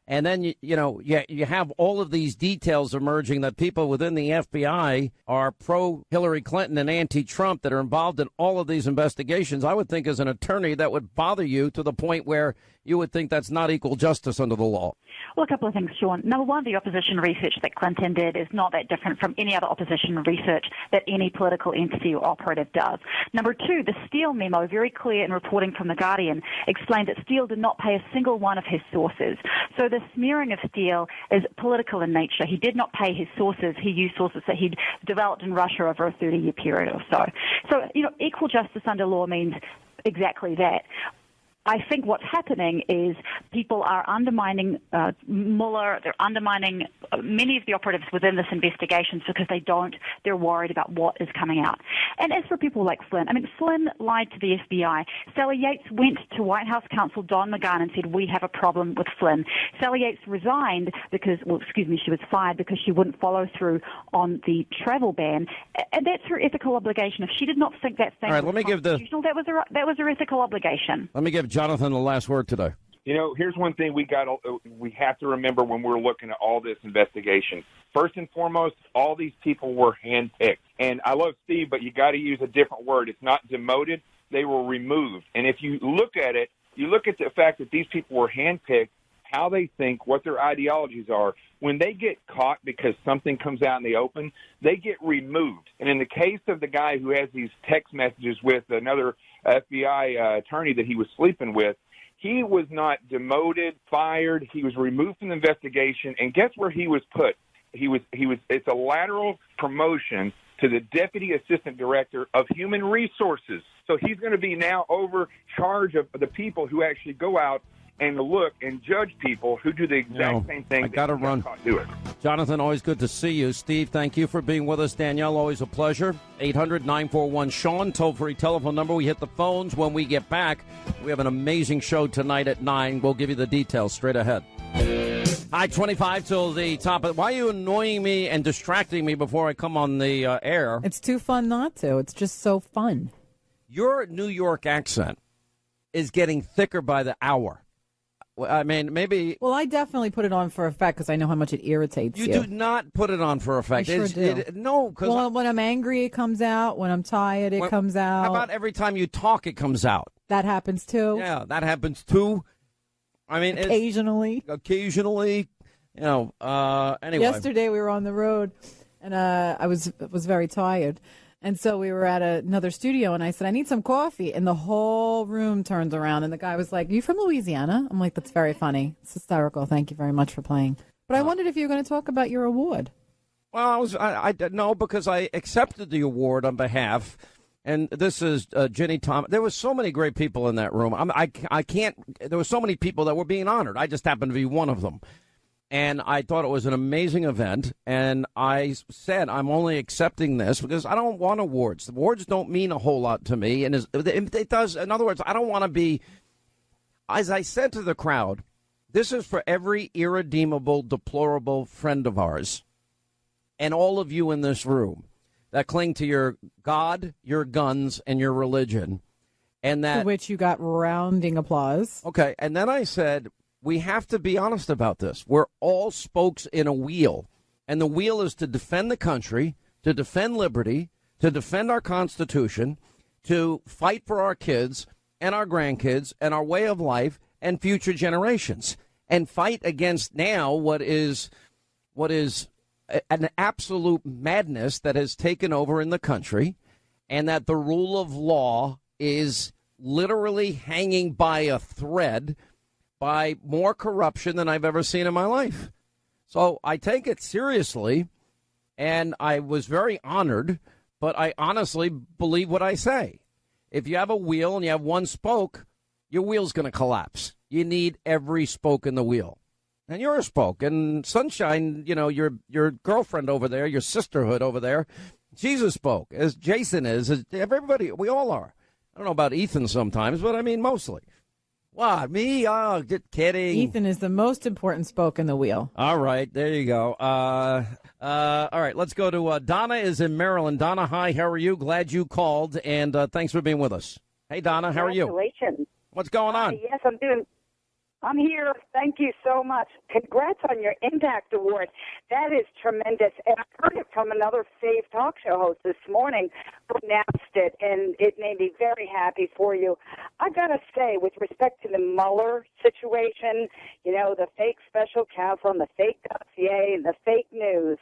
And then, you have all of these details emerging that people within the FBI are pro-Hillary Clinton and anti-Trump that are involved in all of these investigations. I would think as an attorney that would bother you to the point where you would think that's not equal justice under the law. Well, a couple of things, Sean. Number one, the opposition research that Clinton did is not that different from any other opposition research that any political entity or operative does. Number two, the Steele memo, very clear in reporting from The Guardian, explained that Steele did not pay a single one of his sources. So the smearing of Steele is political in nature. He did not pay his sources. He used sources that he'd developed in Russia over a 30-year period or so. So, equal justice under law means exactly that. I think what's happening is people are undermining Mueller. They're undermining many of the operatives within this investigation because they're worried about what is coming out. And as for people like Flynn, Flynn lied to the FBI. Sally Yates went to White House counsel Don McGahn and said, we have a problem with Flynn. Sally Yates resigned she was fired because she wouldn't follow through on the travel ban. And that's her ethical obligation. If she did not think that thing was constitutional, that was her ethical obligation. Let me give Jonathan the last word today. Here's one thing we have to remember when we're looking at all this investigation. First and foremost, all these people were handpicked. And I love Steve, but you got to use a different word. It's not demoted. They were removed. And if you look at it, you look at the fact that these people were handpicked, how they think, what their ideologies are. When they get caught because something comes out in the open, they get removed. And in the case of the guy who has these text messages with another FBI attorney that he was sleeping with, he was not demoted, fired. He was removed from the investigation. And guess where he was put? It's a lateral promotion to the Deputy Assistant Director of Human Resources. So he's going to be now over charge of the people who actually go out and look and judge people who do the exact same thing. I got to run. Jonathan, always good to see you. Steve, thank you for being with us. Danielle, always a pleasure. 800-941-SEAN, toll-free telephone number. We hit the phones when we get back. We have an amazing show tonight at 9. We'll give you the details straight ahead. Hi, 25 till the top. Why are you annoying me and distracting me before I come on the air? It's too fun not to. It's just so fun. Your New York accent is getting thicker by the hour. I mean, maybe. Well, I definitely put it on for effect because I know how much it irritates you. You do not put it on for effect. I sure do. No, because when I'm angry, it comes out. When I'm tired, it comes out. How about every time you talk, it comes out? That happens too. Yeah, that happens too. I mean, occasionally. Anyway. Yesterday we were on the road, and I was very tired. And so we were at another studio, and I said, I need some coffee. And the whole room turns around, and the guy was like, you from Louisiana? I'm like, that's very funny. It's hysterical. Thank you very much for playing. But I wondered if you were going to talk about your award. Well, no, because I accepted the award on behalf, and this is Ginny Thomas. There was so many great people in that room. I can't, there were so many people that were being honored. I just happened to be one of them. And I thought it was an amazing event, and I said I'm only accepting this because I don't want awards. The awards don't mean a whole lot to me, and it does. In other words, I don't want to be, as I said to the crowd, this is for every irredeemable, deplorable friend of ours and all of you in this room that cling to your God, your guns, and your religion. And that, to which you got rounding applause. Okay, and then I said, we have to be honest about this. We're all spokes in a wheel, and the wheel is to defend the country, to defend liberty, to defend our Constitution, to fight for our kids and our grandkids and our way of life and future generations, and fight against now what is an absolute madness that has taken over in the country, and that the rule of law is literally hanging by a thread by more corruption than I've ever seen in my life. So I take it seriously, and I was very honored, but I honestly believe what I say. If you have a wheel and you have one spoke, your wheel's going to collapse. You need every spoke in the wheel. And you're a spoke. And Sunshine, your girlfriend over there, your sisterhood over there, she's a spoke, as Jason is, as everybody, we all are. I don't know about Ethan sometimes, but I mean mostly. What, me? Oh, just kidding. Ethan is the most important spoke in the wheel. All right, there you go. All right, let's go to Donna is in Maryland. Donna, hi, how are you? Glad you called, and thanks for being with us. Hey, Donna, how are you? Congratulations. What's going on? Yes, I'm I'm here. Thank you so much. Congrats on your Impact Award. That is tremendous. And I heard it from another fave talk show host this morning who announced it, and it made me very happy for you. I got to say, with respect to the Mueller situation, the fake special counsel and the fake dossier and the fake news,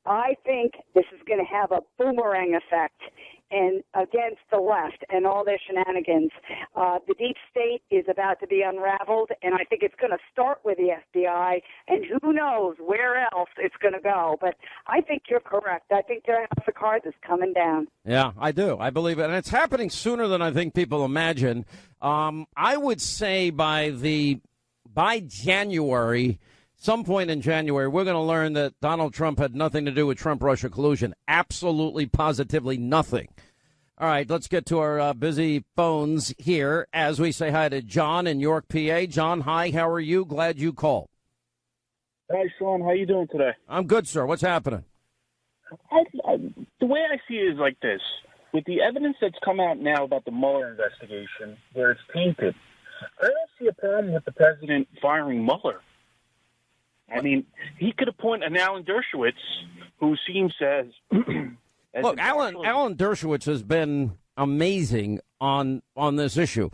I think this is going to have a boomerang effect and against the left and all their shenanigans. The deep state is about to be unraveled, and I think it's going to start with the FBI, and who knows where else it's going to go. But I think you're correct. I think their house of cards is coming down. Yeah, I do. I believe it. And it's happening sooner than I think people imagine. I would say by January, some point in January, we're going to learn that Donald Trump had nothing to do with Trump-Russia collusion. Absolutely, positively nothing. All right, let's get to our busy phones here as we say hi to John in York, PA. John, hi, how are you? Glad you called. Hi, Sean. How you doing today? I'm good, sir. What's happening? The way I see it is like this. With the evidence that's come out now about the Mueller investigation, where it's tainted, I don't see a problem with the president firing Mueller. I mean, he could appoint an Alan Dershowitz, who seems as... Look, Alan Dershowitz has been amazing on this issue.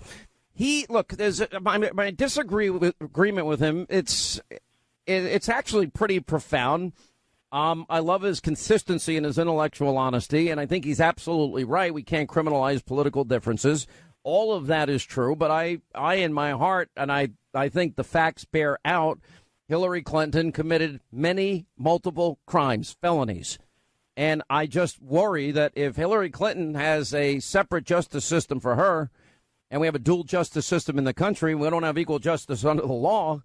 There's my disagreement with him. It's actually pretty profound. I love his consistency and his intellectual honesty, and I think he's absolutely right. We can't criminalize political differences. All of that is true, but I in my heart, and I think the facts bear out, Hillary Clinton committed multiple crimes, felonies. And I just worry that if Hillary Clinton has a separate justice system for her, and we have a dual justice system in the country, and we don't have equal justice under the law,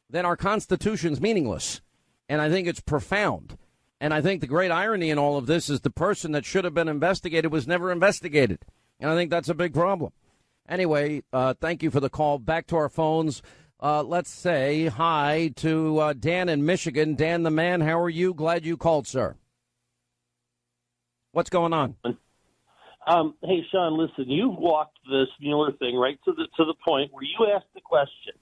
then our Constitution's meaningless. And I think it's profound. And I think the great irony in all of this is the person that should have been investigated was never investigated. And I think that's a big problem. Anyway, thank you for the call. Back to our phones. Let's say hi to Dan in Michigan. Dan the man, how are you? Glad you called, sir. What's going on? Hey, Sean, listen, you've walked this Mueller thing right to the point where you asked the question,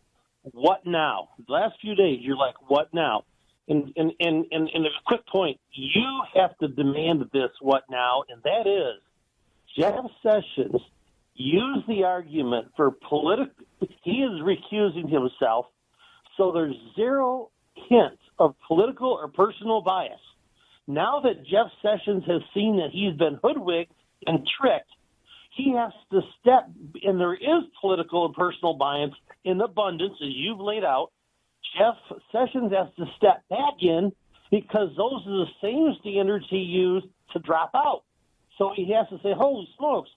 what now? The last few days, you're like, what now? And a quick point, you have to demand this what now, and that is Jeff Sessions used the argument for political. He is recusing himself, so there's zero hint of political or personal bias. Now that Jeff Sessions has seen that he's been hoodwinked and tricked, he has to step, and there is political and personal bias in abundance, as you've laid out. Jeff Sessions has to step back in because those are the same standards he used to drop out. So he has to say, holy smokes,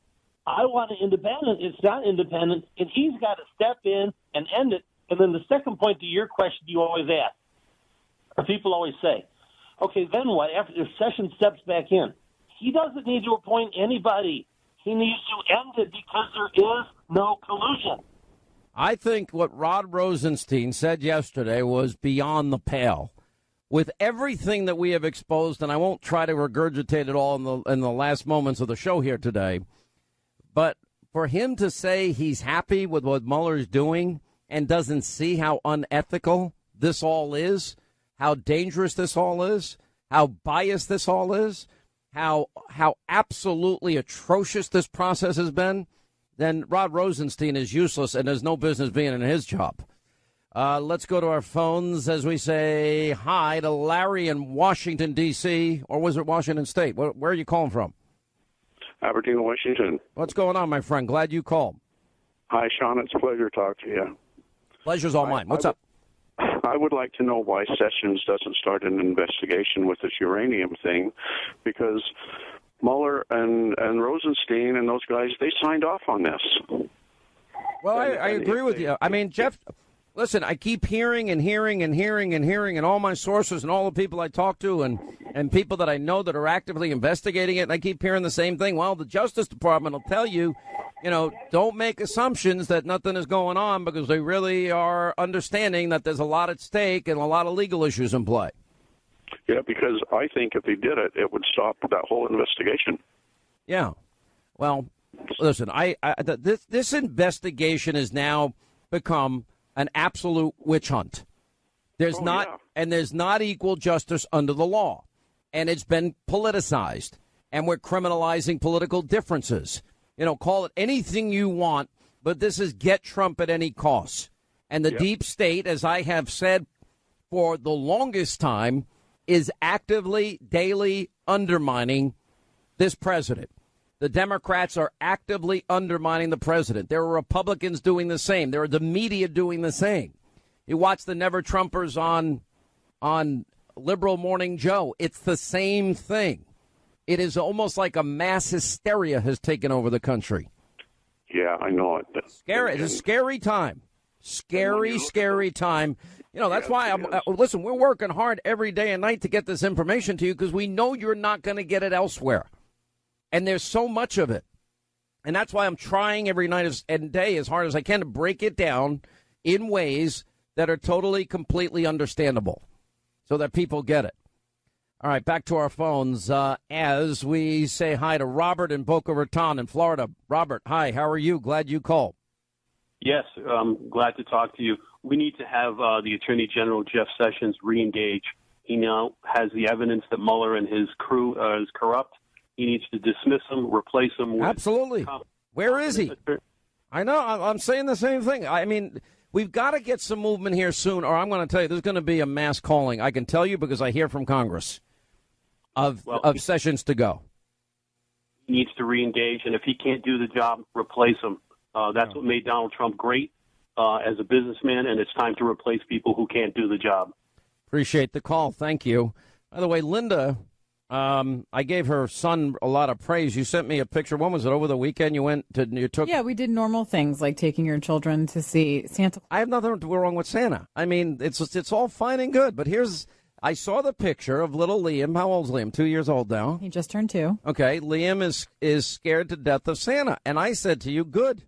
I want an independent. It's not independent, and he's got to step in and end it. And then the second point to your question you always ask, or people always say, okay, then what? After if Sessions steps back in, he doesn't need to appoint anybody. He needs to end it because there is no collusion. I think what Rod Rosenstein said yesterday was beyond the pale. With everything that we have exposed, and I won't try to regurgitate it all in the last moments of the show here today, but for him to say he's happy with what Mueller's doing and doesn't see how unethical this all is, how dangerous this all is, how biased this all is, how absolutely atrocious this process has been, then Rod Rosenstein is useless and has no business being in his job. Let's go to our phones as we say hi to Larry in Washington, D.C., or was it Washington State? Where are you calling from? Aberdeen, Washington. What's going on, my friend? Glad you called. Hi, Sean. It's a pleasure to talk to you. Pleasure's all mine. What's up? I would like to know why Sessions doesn't start an investigation with this uranium thing, because Mueller and Rosenstein and those guys, they signed off on this. Well, I agree with you. I mean, Jeff, listen, I keep hearing and all my sources and all the people I talk to and people that I know that are actively investigating it, and I keep hearing the same thing. Well, the Justice Department will tell you, don't make assumptions that nothing is going on because they really are understanding that there's a lot at stake and a lot of legal issues in play. Yeah, because I think if they did it, it would stop that whole investigation. Yeah. Well, listen, this investigation has now become an absolute witch hunt. There's there's not equal justice under the law. And it's been politicized. And we're criminalizing political differences. Call it anything you want, but this is get Trump at any cost. And the deep state, as I have said for the longest time, is actively, daily undermining this president. The Democrats are actively undermining the president. There are Republicans doing the same. There are the media doing the same. You watch the Never Trumpers on Liberal Morning Joe. It's the same thing. It is almost like a mass hysteria has taken over the country. Yeah, I know it. Scary. It's a scary time. Scary time. That's why listen, we're working hard every day and night to get this information to you because we know you're not going to get it elsewhere. And there's so much of it. And that's why I'm trying every night and day as hard as I can to break it down in ways that are totally, completely understandable so that people get it. All right, back to our phones as we say hi to Robert in Boca Raton in Florida. Robert, hi, how are you? Glad you called. Yes, I'm glad to talk to you. We need to have the Attorney General, Jeff Sessions, reengage. He now has the evidence that Mueller and his crew is corrupt. He needs to dismiss him, replace him. Absolutely. Where is he? I know. I'm saying the same thing. I mean, we've got to get some movement here soon, or I'm going to tell you there's going to be a mass calling. I can tell you because I hear from Congress of Sessions to go. He needs to reengage, and if he can't do the job, replace him. That's what made Donald Trump great as a businessman, and it's time to replace people who can't do the job. Appreciate the call. Thank you. By the way, Linda, I gave her son a lot of praise. You sent me a picture. When was it? Over the weekend you took? Yeah, we did normal things like taking your children to see Santa. I have nothing wrong with Santa. I mean, it's all fine and good, but I saw the picture of little Liam. How old's Liam? 2 years old now. He just turned 2. Okay, Liam is scared to death of Santa. And I said to you, good.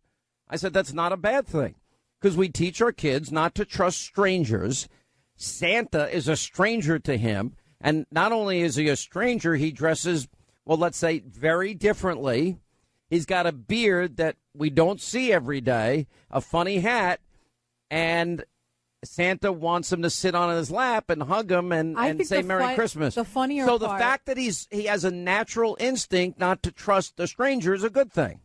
I said, that's not a bad thing because we teach our kids not to trust strangers. Santa is a stranger to him. And not only is he a stranger, he dresses, well, let's say very differently. He's got a beard that we don't see every day, a funny hat, and Santa wants him to sit on his lap and hug him and say Merry Christmas. The funnier so part, the fact that he has a natural instinct not to trust the stranger is a good thing.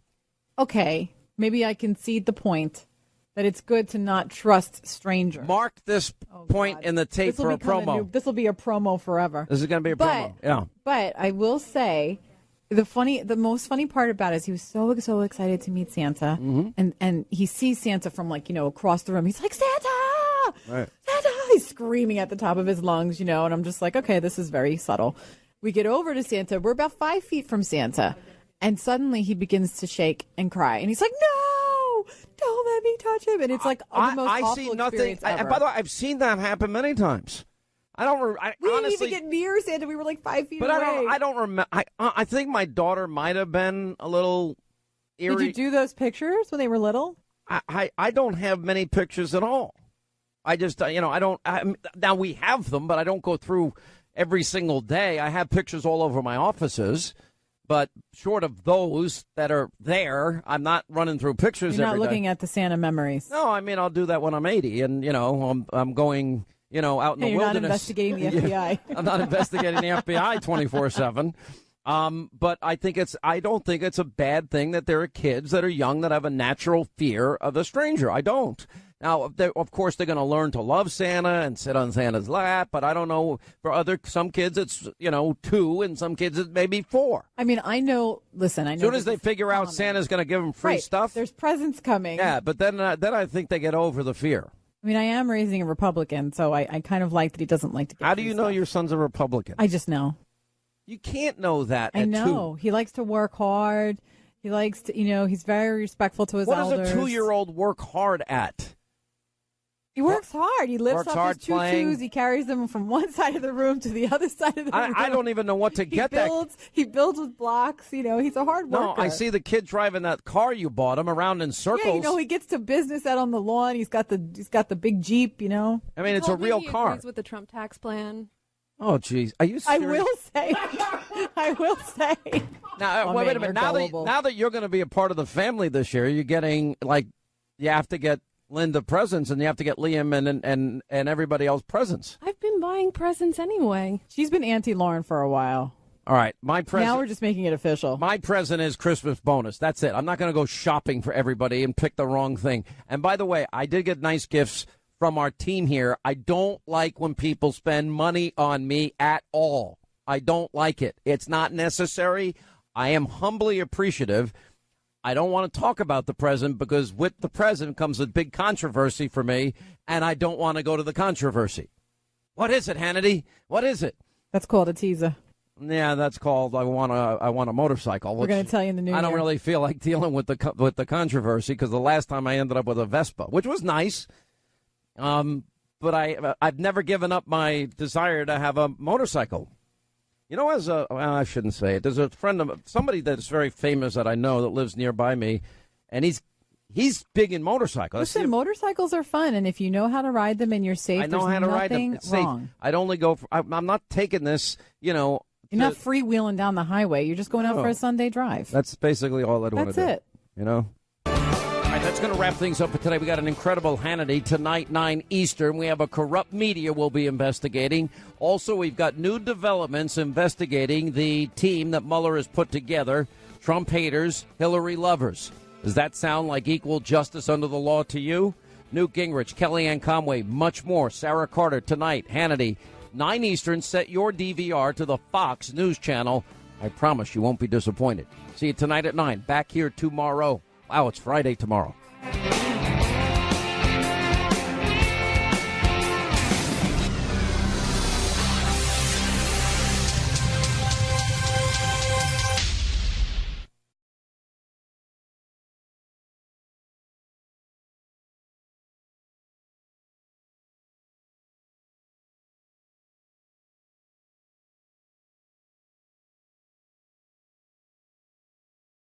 Okay, maybe I concede the point that it's good to not trust strangers. Mark this point in the tape for a promo. This will be a promo forever. This is going to be a promo. Yeah. But I will say the most funny part about it is he was so excited to meet Santa, and he sees Santa from across the room. He's like, Santa! Right. Santa! He's screaming at the top of his lungs, and I'm just like, okay, this is very subtle. We get over to Santa. We're about 5 feet from Santa, and suddenly he begins to shake and cry, and he's like, no! Don't let me touch him. And it's like the most awful see nothing. experience ever. By the way, I've seen that happen many times. We didn't even get near Santa. We were like 5 feet away. I don't remember. I think my daughter might have been a little eerie. Did you do those pictures when they were little? I don't have many pictures at all. I just, I don't. Now we have them, but I don't go through every single day. I have pictures all over my offices. But short of those that are there, I'm not running through pictures You're not every day. looking at the Santa memories. No, I mean, I'll do that when I'm 80 and, I'm going, out in the you're wilderness. Not investigating the FBI. I'm not investigating the FBI 24/7. But I don't think it's a bad thing that there are kids that are young that have a natural fear of a stranger. I don't. Now, of course, they're going to learn to love Santa and sit on Santa's lap. But I don't know. For some kids, it's, 2, and some kids, it's maybe 4. I mean, I know. Listen, I know. As soon as they figure out Santa's going to give them free stuff. There's presents coming. Yeah, but then I think they get over the fear. I mean, I am raising a Republican, so I kind of like that he doesn't like to get How do you know your son's a Republican? I just know. You can't know that I at know. 2. He likes to work hard. He likes to, he's very respectful to his elders. What does a 2-year-old work hard at? He works hard. He lifts up his playing. tutus. He carries them from one side of the room to the other side of the room. I don't even know what to get that. He builds with blocks. He's a hard worker. No, I see the kid driving that car you bought him around in circles. Yeah, he gets to business out on the lawn. He's got the big Jeep, I mean, it's a real car. Agrees with the Trump tax plan. Oh, geez. Are you serious? I will say. Now, wait a minute. Now that you're going to be a part of the family this year, you're getting, you have to get, Linda presents, and you have to get Liam and everybody else presents. I've been buying presents anyway. She's been Auntie Lauren for a while. All right, my present. Now we're just making it official. My present is Christmas bonus. That's it. I'm not going to go shopping for everybody and pick the wrong thing. And by the way, I did get nice gifts from our team here. I don't like when people spend money on me at all. I don't like it. It's not necessary. I am humbly appreciative. I don't want to talk about the present because with the present comes a big controversy for me, and I don't want to go to the controversy. What is it, Hannity? What is it? That's called a teaser. Yeah, that's called I want a motorcycle. We're going to tell you in the new year. I don't really feel like dealing with the controversy because the last time I ended up with a Vespa, which was nice. But I've never given up my desire to have a motorcycle. You know, I shouldn't say it. There's a friend of somebody that's very famous that I know that lives nearby me, and he's big in motorcycles. Listen, motorcycles are fun, and if you know how to ride them and you're safe, I know how to ride them. It's safe. Wrong. I'd only go. I'm not taking this. You're not freewheeling down the highway. You're just going out for a Sunday drive. That's basically all I'd want to do. That's it. You know? All right, that's going to wrap things up for today. We got an incredible Hannity tonight, 9 Eastern. We have a corrupt media we'll be investigating. Also, we've got new developments investigating the team that Mueller has put together, Trump haters, Hillary lovers. Does that sound like equal justice under the law to you? Newt Gingrich, Kellyanne Conway, much more. Sarah Carter tonight, Hannity. 9 Eastern, set your DVR to the Fox News Channel. I promise you won't be disappointed. See you tonight at 9. Back here tomorrow. Wow, it's Friday tomorrow.